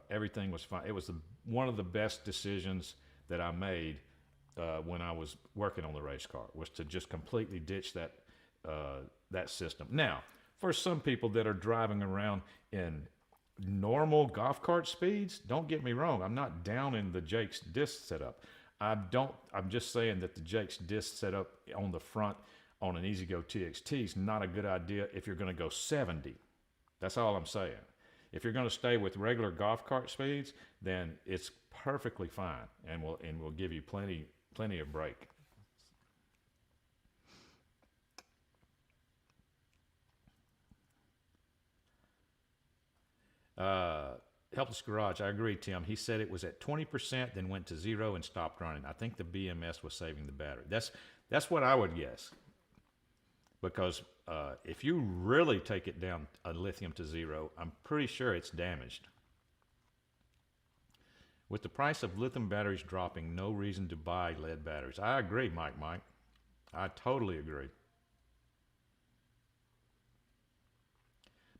S1: Everything was fine. It was one of the best decisions that I made when I was working on the race car, was to just completely ditch that system. Now, for some people that are driving around in normal golf cart speeds, don't get me wrong, I'm not down in the Jake's disc setup. I'm just saying that the Jake's disc setup on the front on an EasyGo TXT is not a good idea if you're going to go 70. That's all I'm saying. If you're going to stay with regular golf cart speeds, then it's perfectly fine, and will give you plenty of brake. Helpless Garage, I agree, Tim. He said it was at 20%, then went to 0 and stopped running. I think the BMS was saving the battery. That's what I would guess. Because if you really take it down a lithium to 0, I'm pretty sure it's damaged. With the price of lithium batteries dropping, no reason to buy lead batteries. I agree, Mike. I totally agree.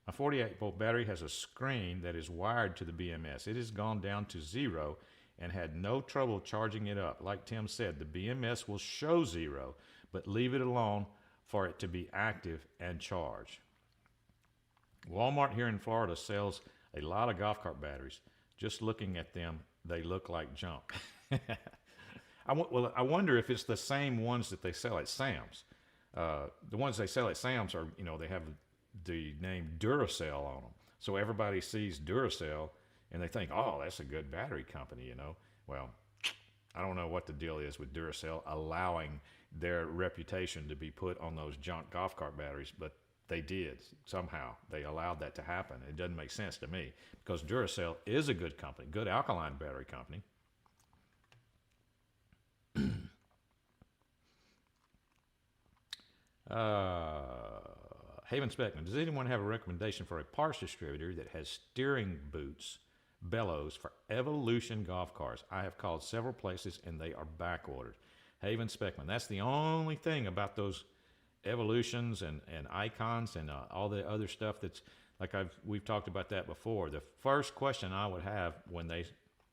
S1: My 48-volt battery has a screen that is wired to the BMS. It has gone down to 0 and had no trouble charging it up. Like Tim said, the BMS will show 0, but leave it alone for it to be active and charge. Walmart here in Florida sells a lot of golf cart batteries. Just looking at them, they look like junk. I wonder if it's the same ones that they sell at Sam's. The ones they sell at Sam's are, they have the name Duracell on them. So everybody sees Duracell and they think, oh, that's a good battery company, Well, I don't know what the deal is with Duracell allowing their reputation to be put on those junk golf cart batteries, but they did somehow. They allowed that to happen. It doesn't make sense to me, because Duracell is a good company, good alkaline battery company. Haven Speckman, does anyone have a recommendation for a parts distributor that has steering boots, bellows for Evolution golf cars? I have called several places and they are back ordered. Haven Speckman, that's the only thing about those Evolutions and Icons and all the other stuff that's, like we've talked about that before. The first question I would have when they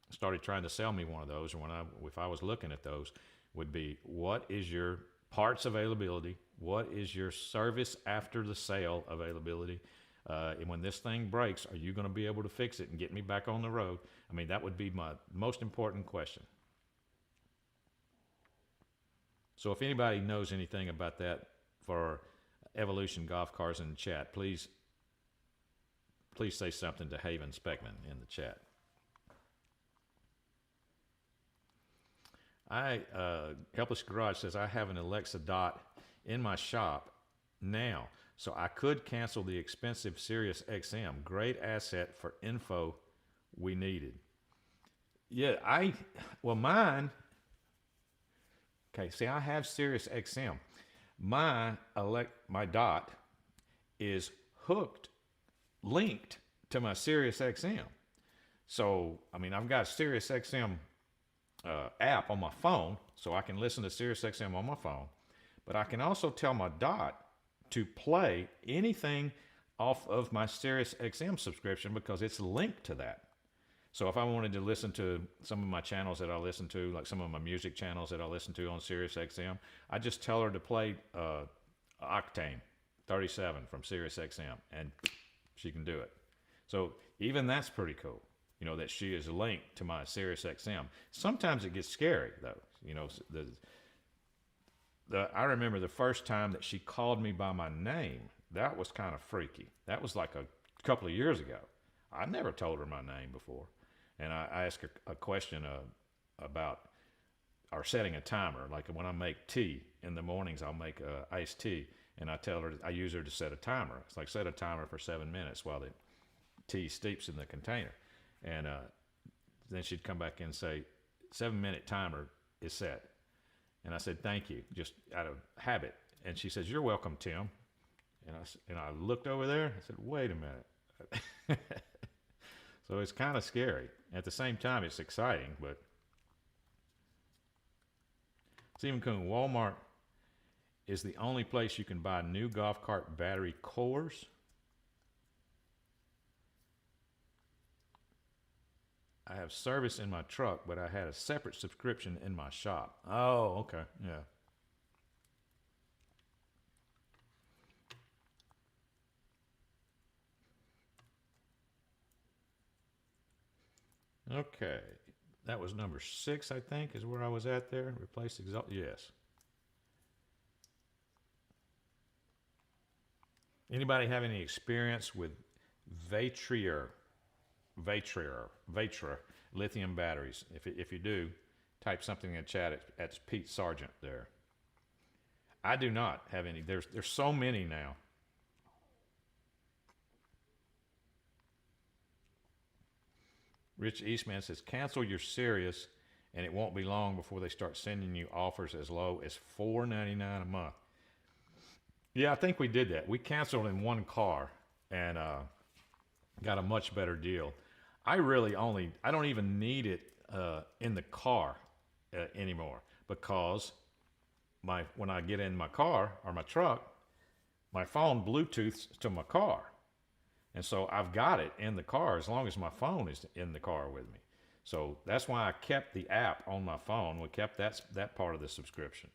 S1: started trying to sell me one of those, or if I was looking at those, would be, what is your parts availability? What is your service after the sale availability? And when this thing breaks, are you going to be able to fix it and get me back on the road? I mean, that would be my most important question. So if anybody knows anything about that for Evolution golf cars in the chat, please say something to Haven Speckman in the chat. Helpless Garage says, I have an Alexa Dot in my shop now, so I could cancel the expensive Sirius XM. Great asset for info we needed. Yeah, well, mine, okay, see, I have Sirius XM. My dot is hooked, linked to my Sirius XM. So, I mean, I've got Sirius XM app on my phone, so I can listen to Sirius XM on my phone. But I can also tell my dot to play anything off of my Sirius XM subscription because it's linked to that. So if I wanted to listen to some of my channels that I listen to, like some of my music channels that I listen to on Sirius XM, I just tell her to play Octane 37 from Sirius XM, and she can do it. So even that's pretty cool, you know, that she is linked to my Sirius XM. Sometimes it gets scary, though. You know, I remember the first time that she called me by my name. That was kind of freaky. That was like a couple of years ago. I never told her my name before. And I asked her a question about or setting a timer. Like when I make tea in the mornings, I'll make iced tea, and I use her to set a timer. It's like set a timer for 7 minutes while the tea steeps in the container. And then she'd come back in and say, 7-minute timer is set. And I said, thank you, just out of habit. And she says, you're welcome, Tim. And I looked over there. I said, wait a minute. So it's kind of scary. At the same time, it's exciting. But Stephen Kuhn, Walmart is the only place you can buy new golf cart battery cores. I have service in my truck, but I had a separate subscription in my shop. Oh, okay, yeah. Okay, that was number 6, I think, is where I was at there. Replace exhaust, yes. Anybody have any experience with Vatra lithium batteries? If you do, type something in the chat at Pete Sargent there. I do not have any. There's so many now. Rich Eastman says, cancel your Sirius, and it won't be long before they start sending you offers as low as $4.99 a month. Yeah, I think we did that. We canceled in one car and got a much better deal. I don't even need it in the car anymore because when I get in my car or my truck, my phone Bluetooths to my car. And so I've got it in the car as long as my phone is in the car with me. So that's why I kept the app on my phone. We kept that part of the subscription,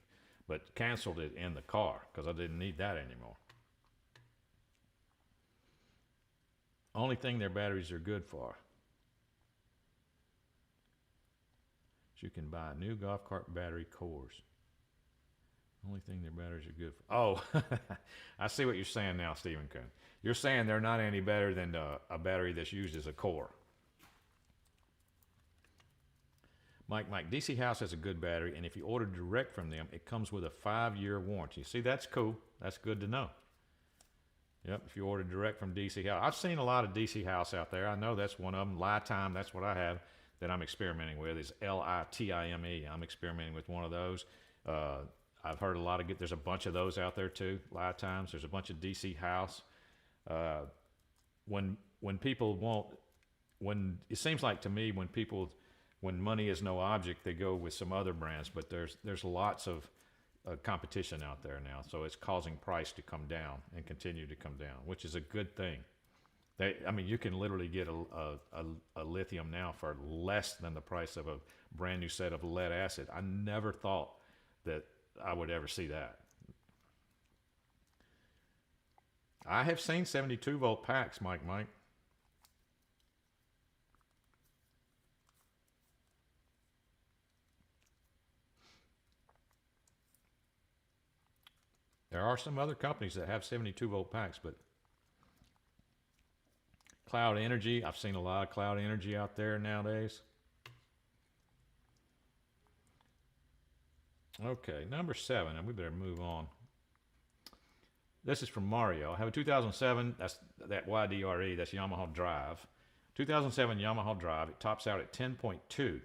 S1: but canceled it in the car because I didn't need that anymore. Only thing their batteries are good for is you can buy new golf cart battery cores. Only thing their batteries are good for. Oh, I see what you're saying now, Stephen Kuhn. You're saying they're not any better than a battery that's used as a core. Mike, DC House has a good battery, and if you order direct from them, it comes with a 5-year warranty. See, that's cool. That's good to know. Yep, if you order direct from DC House. I've seen a lot of DC House out there. I know that's one of them. Litime, that's what I have that I'm experimenting with, is Litime. I'm experimenting with one of those. I've heard a lot of there's a bunch of those out there too, Litimes. There's a bunch of DC House. When people it seems like to me when money is no object, they go with some other brands, but there's lots of competition out there now, so it's causing price to come down and continue to come down, which is a good thing. I mean, you can literally get a lithium now for less than the price of a brand new set of lead acid. I never thought that I would ever see that. I have seen 72 volt packs, Mike. There are some other companies that have 72 volt packs, but Cloud Energy, I've seen a lot of Cloud Energy out there nowadays. Okay, number 7, and we better move on. This is from Mario. I have a 2007, that's that YDRE, that's Yamaha Drive. 2007 Yamaha Drive. It tops out at 10.2.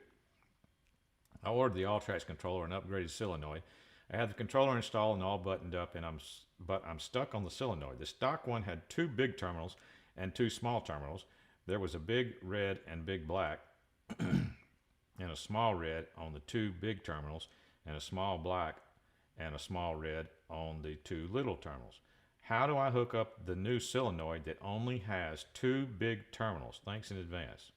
S1: I ordered the All-Tracks controller and upgraded solenoid. I had the controller installed and all buttoned up, but I'm stuck on the solenoid. The stock one had 2 big terminals and 2 small terminals. There was a big red and big black and a small red on the 2 big terminals and a small black and a small red on the 2 little terminals. How do I hook up the new solenoid that only has 2 big terminals? Thanks in advance.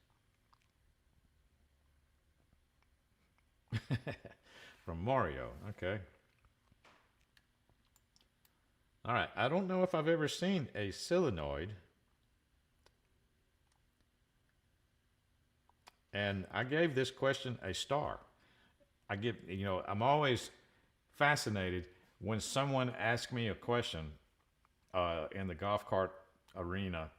S1: From Mario. Okay. All right. I don't know if I've ever seen a solenoid. And I gave this question a star. I'm always fascinated when someone asks me a question in the golf cart arena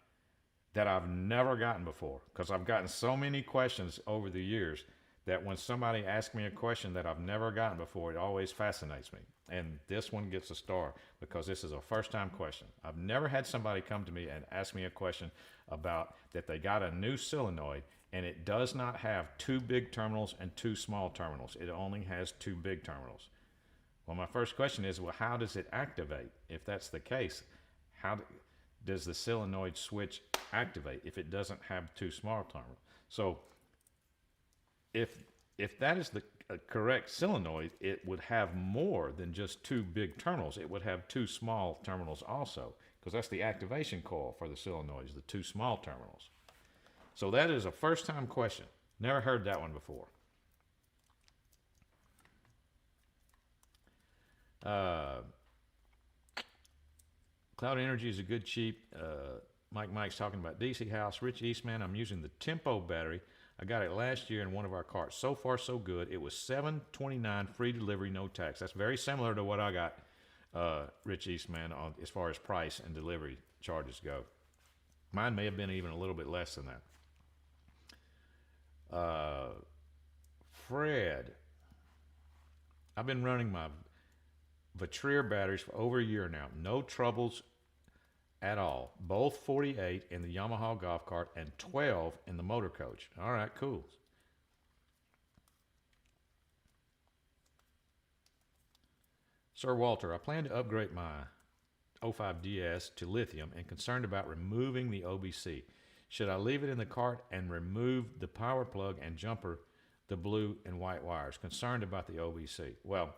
S1: that I've never gotten before, because I've gotten so many questions over the years that when somebody asks me a question that I've never gotten before, it always fascinates me. And this one gets a star because this is a first-time question. I've never had somebody come to me and ask me a question about that they got a new solenoid and it does not have 2 big terminals and 2 small terminals. It only has 2 big terminals. Well, my first question is, well, how does it activate? If that's the case, how does the solenoid switch activate if it doesn't have 2 small terminals? So if that is the correct solenoid, it would have more than just 2 big terminals. It would have 2 small terminals also, because that's the activation coil for the solenoids, the 2 small terminals. So that is a first-time question. Never heard that one before. Cloud Energy is a good cheap. Mike's talking about DC House. Rich Eastman, I'm using the Tempo battery. I got it last year in one of our carts. So far, so good. It was $7.29 free delivery, no tax. That's very similar to what I got, Rich Eastman, on as far as price and delivery charges go. Mine may have been even a little bit less than that. Fred, I've been running my Vitrier batteries for over a year now. No troubles at all. Both 48 in the Yamaha golf cart and 12 in the motor coach. All right, cool. Sir Walter, I plan to upgrade my 05 DS to lithium and concerned about removing the OBC. Should I leave it in the cart and remove the power plug and jumper, the blue and white wires? Concerned about the OBC. Well,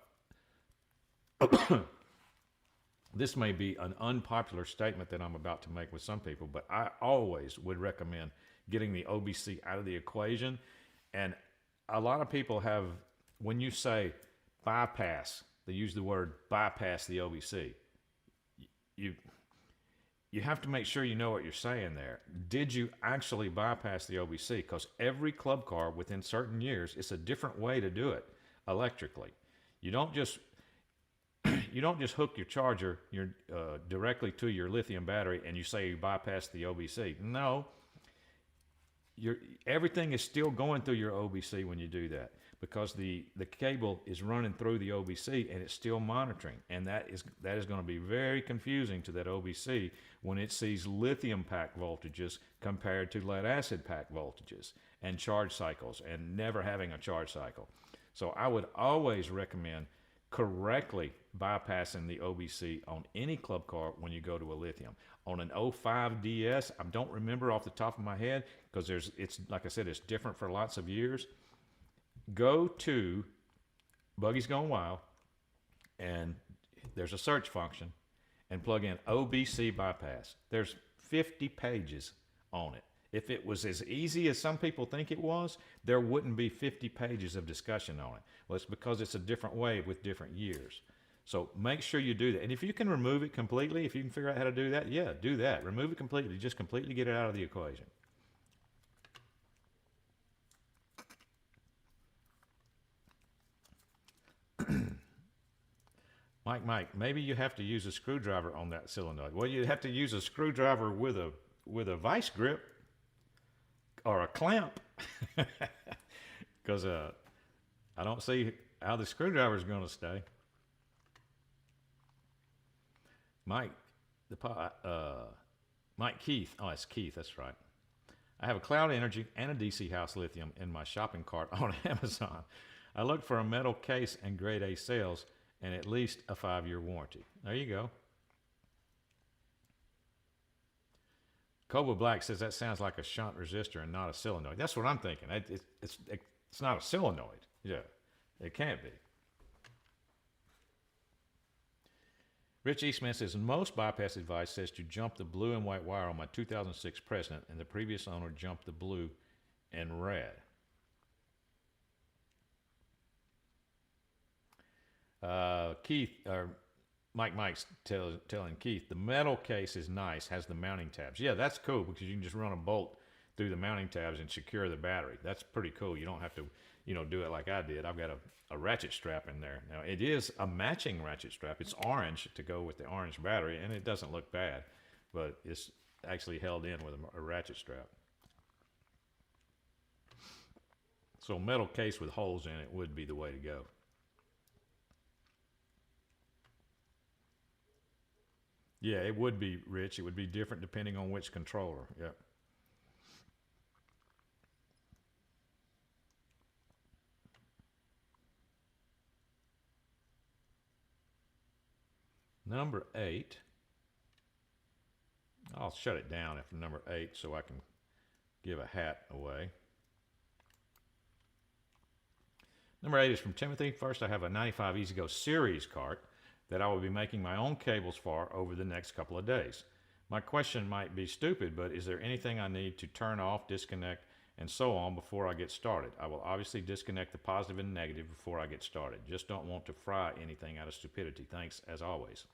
S1: this may be an unpopular statement that I'm about to make with some people, but I always would recommend getting the OBC out of the equation. And a lot of people have, when you say bypass, they use the word bypass the OBC. You have to make sure you know what you're saying there. Did you actually bypass the OBC? Because every club car within certain years, it's a different way to do it electrically. You don't just hook your charger directly to your lithium battery and you say you bypass the OBC. No, everything is still going through your OBC when you do that, because the cable is running through the OBC and it's still monitoring, and that is going to be very confusing to that OBC when it sees lithium pack voltages compared to lead acid pack voltages and charge cycles and never having a charge cycle. So I would always recommend correctly bypassing the OBC on any club car when you go to a lithium. On an 05 DS, I don't remember off the top of my head, because it's like I said, it's different for lots of years. Go to Buggy's Gone Wild, and there's a search function, and plug in OBC bypass. There's 50 pages on it. If it was as easy as some people think it was, there wouldn't be 50 pages of discussion on it. Well, it's because it's a different way with different years. So make sure you do that. And if you can remove it completely, if you can figure out how to do that, yeah, do that. Remove it completely. Just completely get it out of the equation. Mike, maybe you have to use a screwdriver on that solenoid. Well, you have to use a screwdriver with a vice grip or a clamp, because I don't see how the screwdriver is going to stay. Mike, Mike Keith. Oh, it's Keith. That's right. I have a Cloud Energy and a DC House Lithium in my shopping cart on Amazon. I looked for a metal case and grade A sales and at least a 5-year warranty. There you go. Cobra Black says that sounds like a shunt resistor and not a solenoid. That's what I'm thinking. It's not a solenoid. Yeah, it can't be. Rich Eastman says most bypass advice says to jump the blue and white wire on my 2006 President, and the previous owner jumped the blue and red. Keith, or Mike's telling Keith, the metal case is nice, has the mounting tabs. Yeah, that's cool because you can just run a bolt through the mounting tabs and secure the battery. That's pretty cool. You don't have to, do it like I did. I've got a ratchet strap in there. Now, it is a matching ratchet strap. It's orange to go with the orange battery, and it doesn't look bad, but it's actually held in with a ratchet strap. So metal case with holes in it would be the way to go. Yeah, it would be, Rich. It would be different depending on which controller. Yep. Number 8. I'll shut it down after number 8 so I can give a hat away. Number 8 is from Timothy. First, I have a 95 EasyGo series cart that I will be making my own cables for over the next couple of days. My question might be stupid, but is there anything I need to turn off, disconnect, and so on before I get started? I will obviously disconnect the positive and negative before I get started. Just don't want to fry anything out of stupidity. Thanks, as always.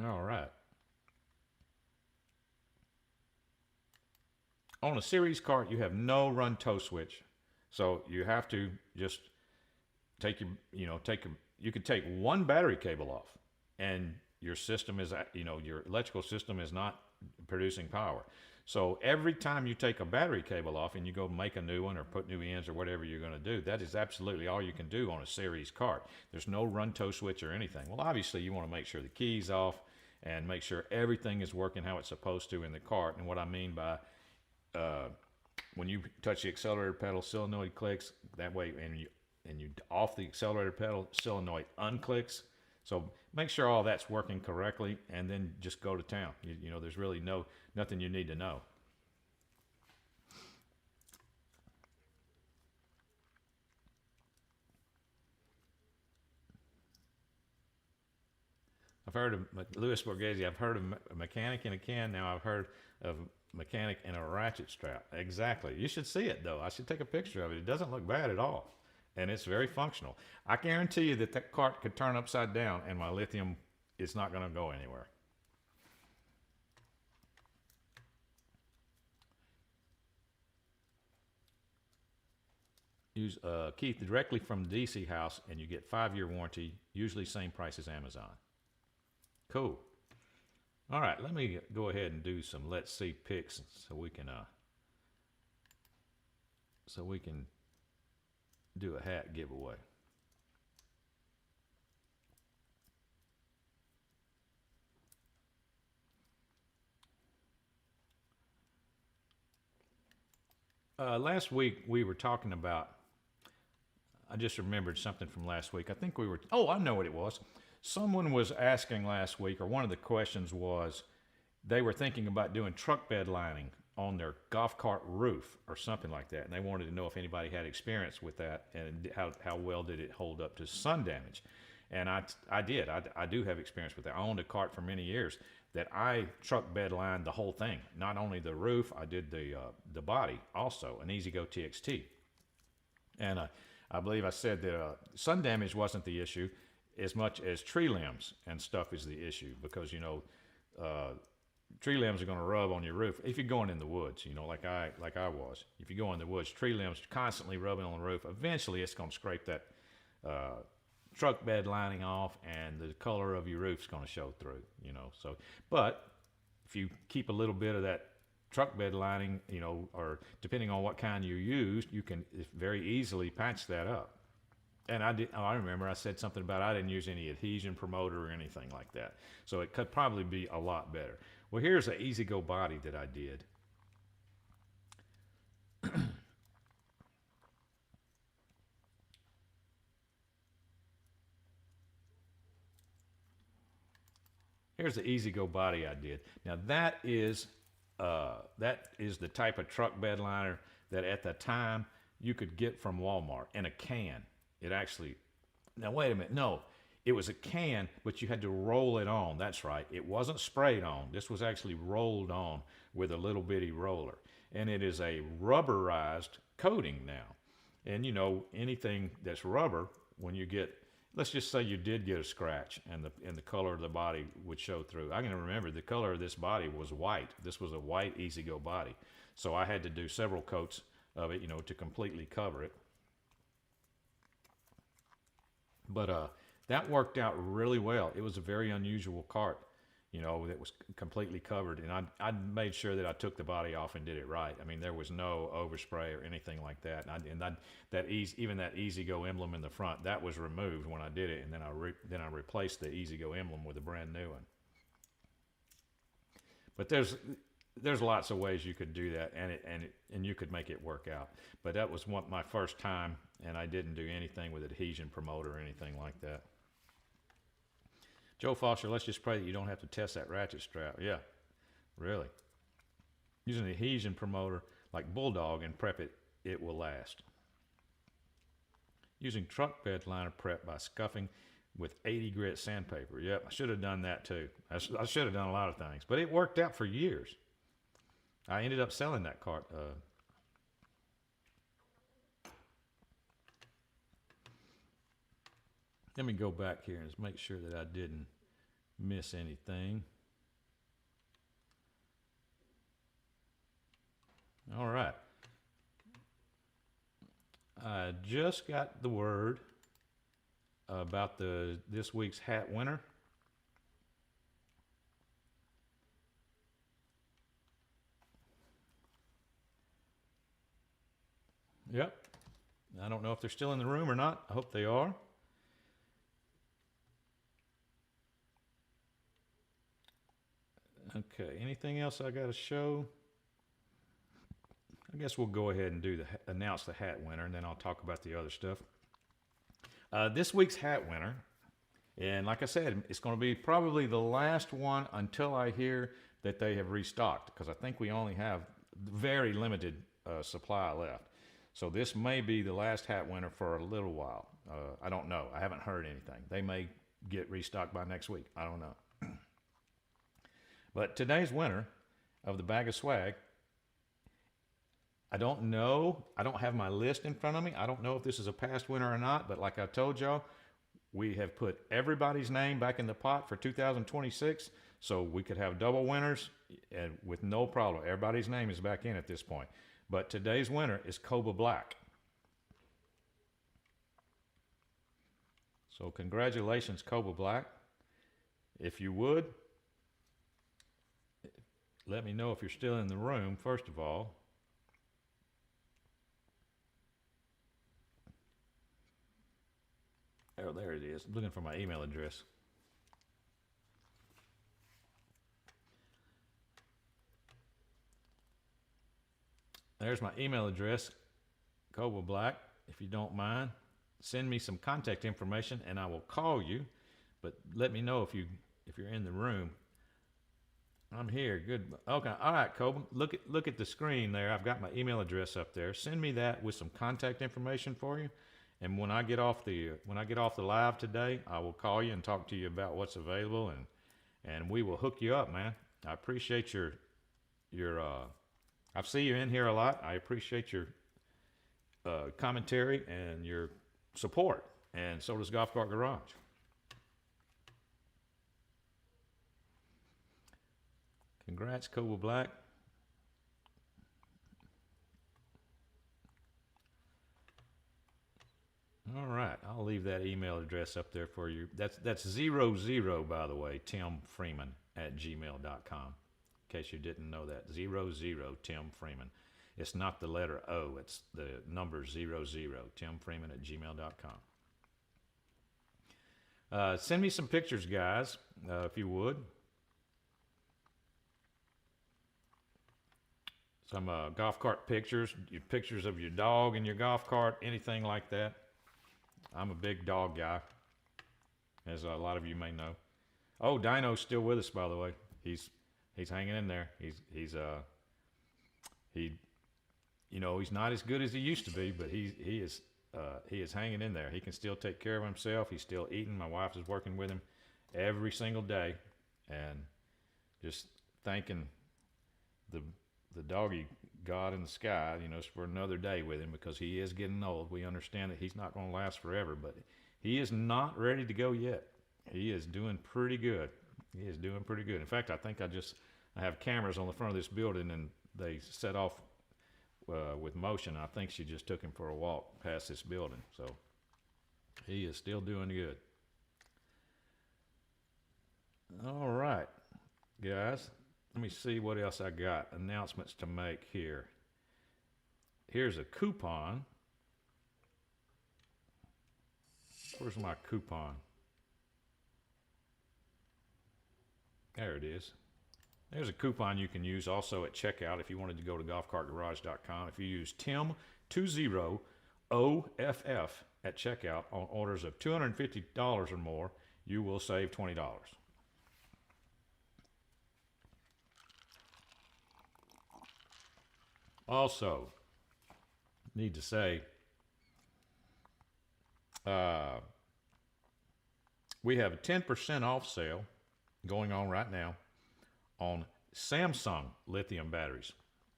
S1: All right. On a series cart, you have no run tow switch. So you have to just take you could take one battery cable off and your system is, your electrical system is not producing power. So every time you take a battery cable off and you go make a new one or put new ends or whatever you're going to do, that is absolutely all you can do on a series cart. There's no run tow switch or anything. Well, obviously you want to make sure the key's off and make sure everything is working how it's supposed to in the cart. And what I mean by when you touch the accelerator pedal, solenoid clicks that way, and you off the accelerator pedal, solenoid unclicks. So make sure all that's working correctly, and then just go to town. There's really nothing you need to know. I've heard of Louis Borghese. I've heard of a mechanic in a can. Now I've heard of mechanic in a ratchet strap. Exactly. You should see it, though. I should take a picture of it. It doesn't look bad at all. And it's very functional. I guarantee you that cart could turn upside down and my lithium is not going to go anywhere. Use Keith directly from the DC House and you get 5-year warranty, usually same price as Amazon. Cool. All right, let me go ahead and do some let's see picks so we can do a hat giveaway. Last week we were talking about, I just remembered something from last week. I think I know what it was. Someone was asking last week, or one of the questions was, they were thinking about doing truck bed lining on their golf cart roof or something like that. And they wanted to know if anybody had experience with that and how well did it hold up to sun damage. And I did. I do have experience with that. I owned a cart for many years that I truck bed lined the whole thing. Not only the roof, I did the body also, an EasyGo TXT. And I believe I said that sun damage wasn't the issue as much as tree limbs and stuff is the issue, because tree limbs are going to rub on your roof if you're going in the woods, like I was. If you go in the woods, tree limbs constantly rubbing on the roof, eventually it's going to scrape that truck bed lining off and the color of your roof's going to show through. So but if you keep a little bit of that truck bed lining, or depending on what kind you used, you can very easily patch that up. And I remember I said something about I didn't use any adhesion promoter or anything like that. So it could probably be a lot better. Well, here's an easy go body that I did. Here's the easy go body I did. Now that is the type of truck bed liner that at the time you could get from Walmart in a can. It actually, now wait a minute, no, it was a can, but you had to roll it on. That's right. It wasn't sprayed on. This was actually rolled on with a little bitty roller. And it is a rubberized coating now. And anything that's rubber, when you get, let's just say you did get a scratch and the color of the body would show through. I can remember the color of this body was white. This was a white Easy Go body. So I had to do several coats of it, to completely cover it. But that worked out really well. It was a very unusual cart, that was completely covered. And I made sure that I took the body off and did it right. I mean, there was no overspray or anything like that. Even that Easy Go emblem in the front, that was removed when I did it. And then I replaced the Easy Go emblem with a brand new one. But there's lots of ways you could do that, and you could make it work out. But that was my first time, and I didn't do anything with adhesion promoter or anything like that. Joe Foster, let's just pray that you don't have to test that ratchet strap. Yeah, really. Using an adhesion promoter like Bulldog and prep it, it will last. Using truck bed liner prep by scuffing with 80 grit sandpaper. Yep, I should have done that too. I should have done a lot of things, but it worked out for years. I ended up selling that cart. Let me go back here and just make sure that I didn't miss anything. All right. I just got the word about this week's hat winner. Yep. I don't know if they're still in the room or not. I hope they are. Okay, anything else I got to show? I guess we'll go ahead and announce the hat winner, and then I'll talk about the other stuff. This week's hat winner, and like I said, it's going to be probably the last one until I hear that they have restocked, because I think we only have very limited supply left. So this may be the last hat winner for a little while. I don't know. I haven't heard anything. They may get restocked by next week. I don't know. But today's winner of the bag of swag, I don't know. I don't have my list in front of me. I don't know if this is a past winner or not, but like I told y'all, we have put everybody's name back in the pot for 2026, so we could have double winners and with no problem. Everybody's name is back in at this point. But today's winner is Cobra Black. So congratulations, Cobra Black. If you would, let me know if you're still in the room, first of all. Oh, there it is. I'm looking for my email address. There's my email address, Cobra Black. If you don't mind, send me some contact information and I will call you. But let me know if you're in the room. I'm here. Good. Okay. All right, Cobra. Look at the screen there. I've got my email address up there. Send me that with some contact information for you. And when I get off the live today, I will call you and talk to you about what's available, and we will hook you up, man. I appreciate your I see you in here a lot. I appreciate your commentary and your support, and so does Golf Cart Garage. Congrats, Cobra Black. All right, I'll leave that email address up there for you. That's 00, by the way, Tim Freeman at gmail.com. case you didn't know that. 00 Tim Freeman. It's not the letter O, it's the number 00, timfreeman@gmail.com. Send me some pictures, guys, if you would. Some golf cart pictures, pictures of your dog and your golf cart, anything like that. I'm a big dog guy, as a lot of you may know. Oh, Dino's still with us, by the way. He's hanging in there. He's not as good as he used to be, but he is hanging in there. He can still take care of himself. He's still eating. My wife is working with him every single day, and just thanking the doggy God in the sky, for another day with him, because he is getting old. We understand that he's not going to last forever, but he is not ready to go yet. He is doing pretty good. He is doing pretty good. In fact, I think I have cameras on the front of this building, and they set off with motion. I think she just took him for a walk past this building. So he is still doing good. All right, guys. Let me see what else I got. Announcements to make here. Here's a coupon. Where's my coupon? There it is. There's a coupon you can use also at checkout if you wanted to go to golfcartgarage.com. If you use TIM20OFF at checkout on orders of $250 or more, you will save $20. Also, need to say, we have a 10% off sale going on right now on Samsung lithium batteries.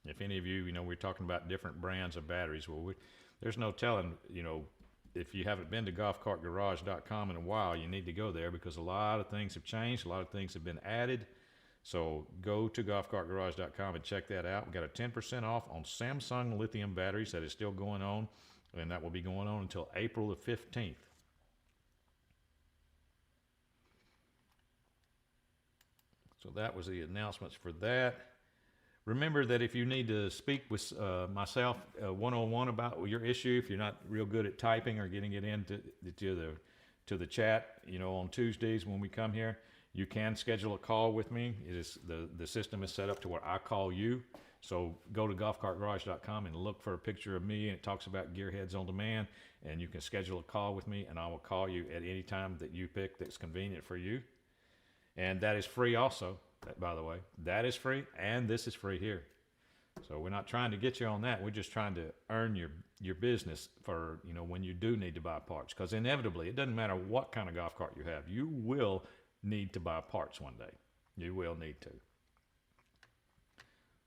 S1: If any of you, we're talking about different brands of batteries. Well, there's no telling, if you haven't been to golfcartgarage.com in a while, you need to go there, because a lot of things have changed. A lot of things have been added. So go to golfcartgarage.com and check that out. We've got a 10% off on Samsung lithium batteries. That is still going on, and that will be going on until April the 15th. So that was the announcements for that. Remember that if you need to speak with myself one-on-one about your issue, if you're not real good at typing or getting it into to the chat, on Tuesdays when we come here, you can schedule a call with me. It is the system is set up to where I call you. So go to golfcartgarage.com and look for a picture of me, and it talks about Gearheads on Demand, and you can schedule a call with me, and I will call you at any time that you pick that's convenient for you. And that is free also, by the way. That is free, and this is free here. So we're not trying to get you on that. We're just trying to earn your business for, when you do need to buy parts. Because inevitably, it doesn't matter what kind of golf cart you have, you will need to buy parts one day. You will need to.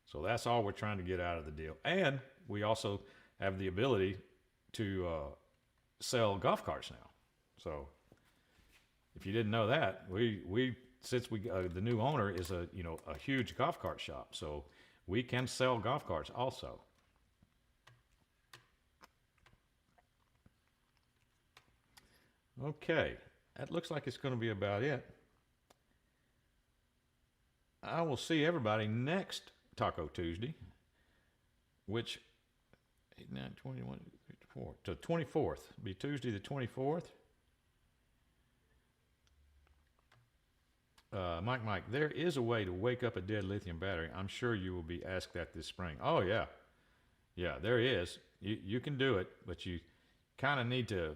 S1: So that's all we're trying to get out of the deal. And we also have the ability to sell golf carts now. So if you didn't know that, since the new owner is a huge golf cart shop, so we can sell golf carts also. Okay, that looks like it's going to be about it. I will see everybody next Taco Tuesday, which 8, 9, 21, 24, to 24th. It'll be Tuesday the 24th. Mike, there is a way to wake up a dead lithium battery. I'm sure you will be asked that this spring. Oh, yeah. Yeah, there is. You can do it, but you kind of need to...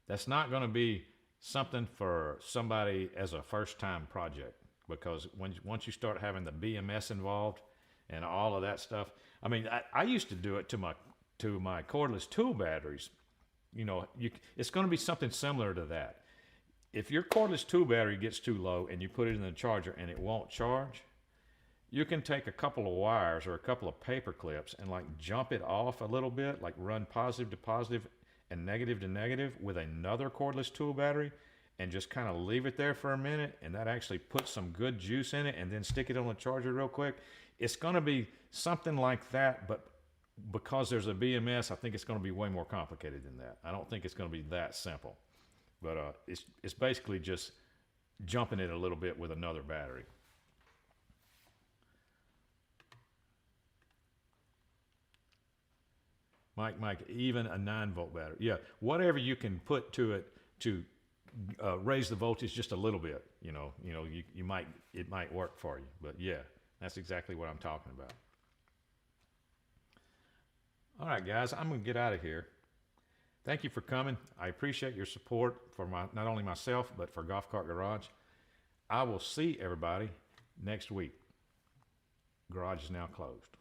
S1: That's not going to be something for somebody as a first-time project, because once you start having the BMS involved and all of that stuff... I mean, I used to do it to my cordless tool batteries. It's going to be something similar to that. If your cordless tool battery gets too low and you put it in the charger and it won't charge, you can take a couple of wires or a couple of paper clips and jump it off a little bit, run positive to positive and negative to negative with another cordless tool battery, and just kind of leave it there for a minute, and that actually puts some good juice in it, and then stick it on the charger real quick. It's going to be something like that, but because there's a BMS, I think it's going to be way more complicated than that. I don't think it's going to be that simple. But it's basically just jumping it a little bit with another battery. Mike, even a 9-volt battery. Yeah, whatever you can put to it to raise the voltage just a little bit. You might, it might work for you. But yeah, that's exactly what I'm talking about. All right, guys, I'm gonna get out of here. Thank you for coming. I appreciate your support for not only myself but for Golf Cart Garage. I will see everybody next week. Garage is now closed.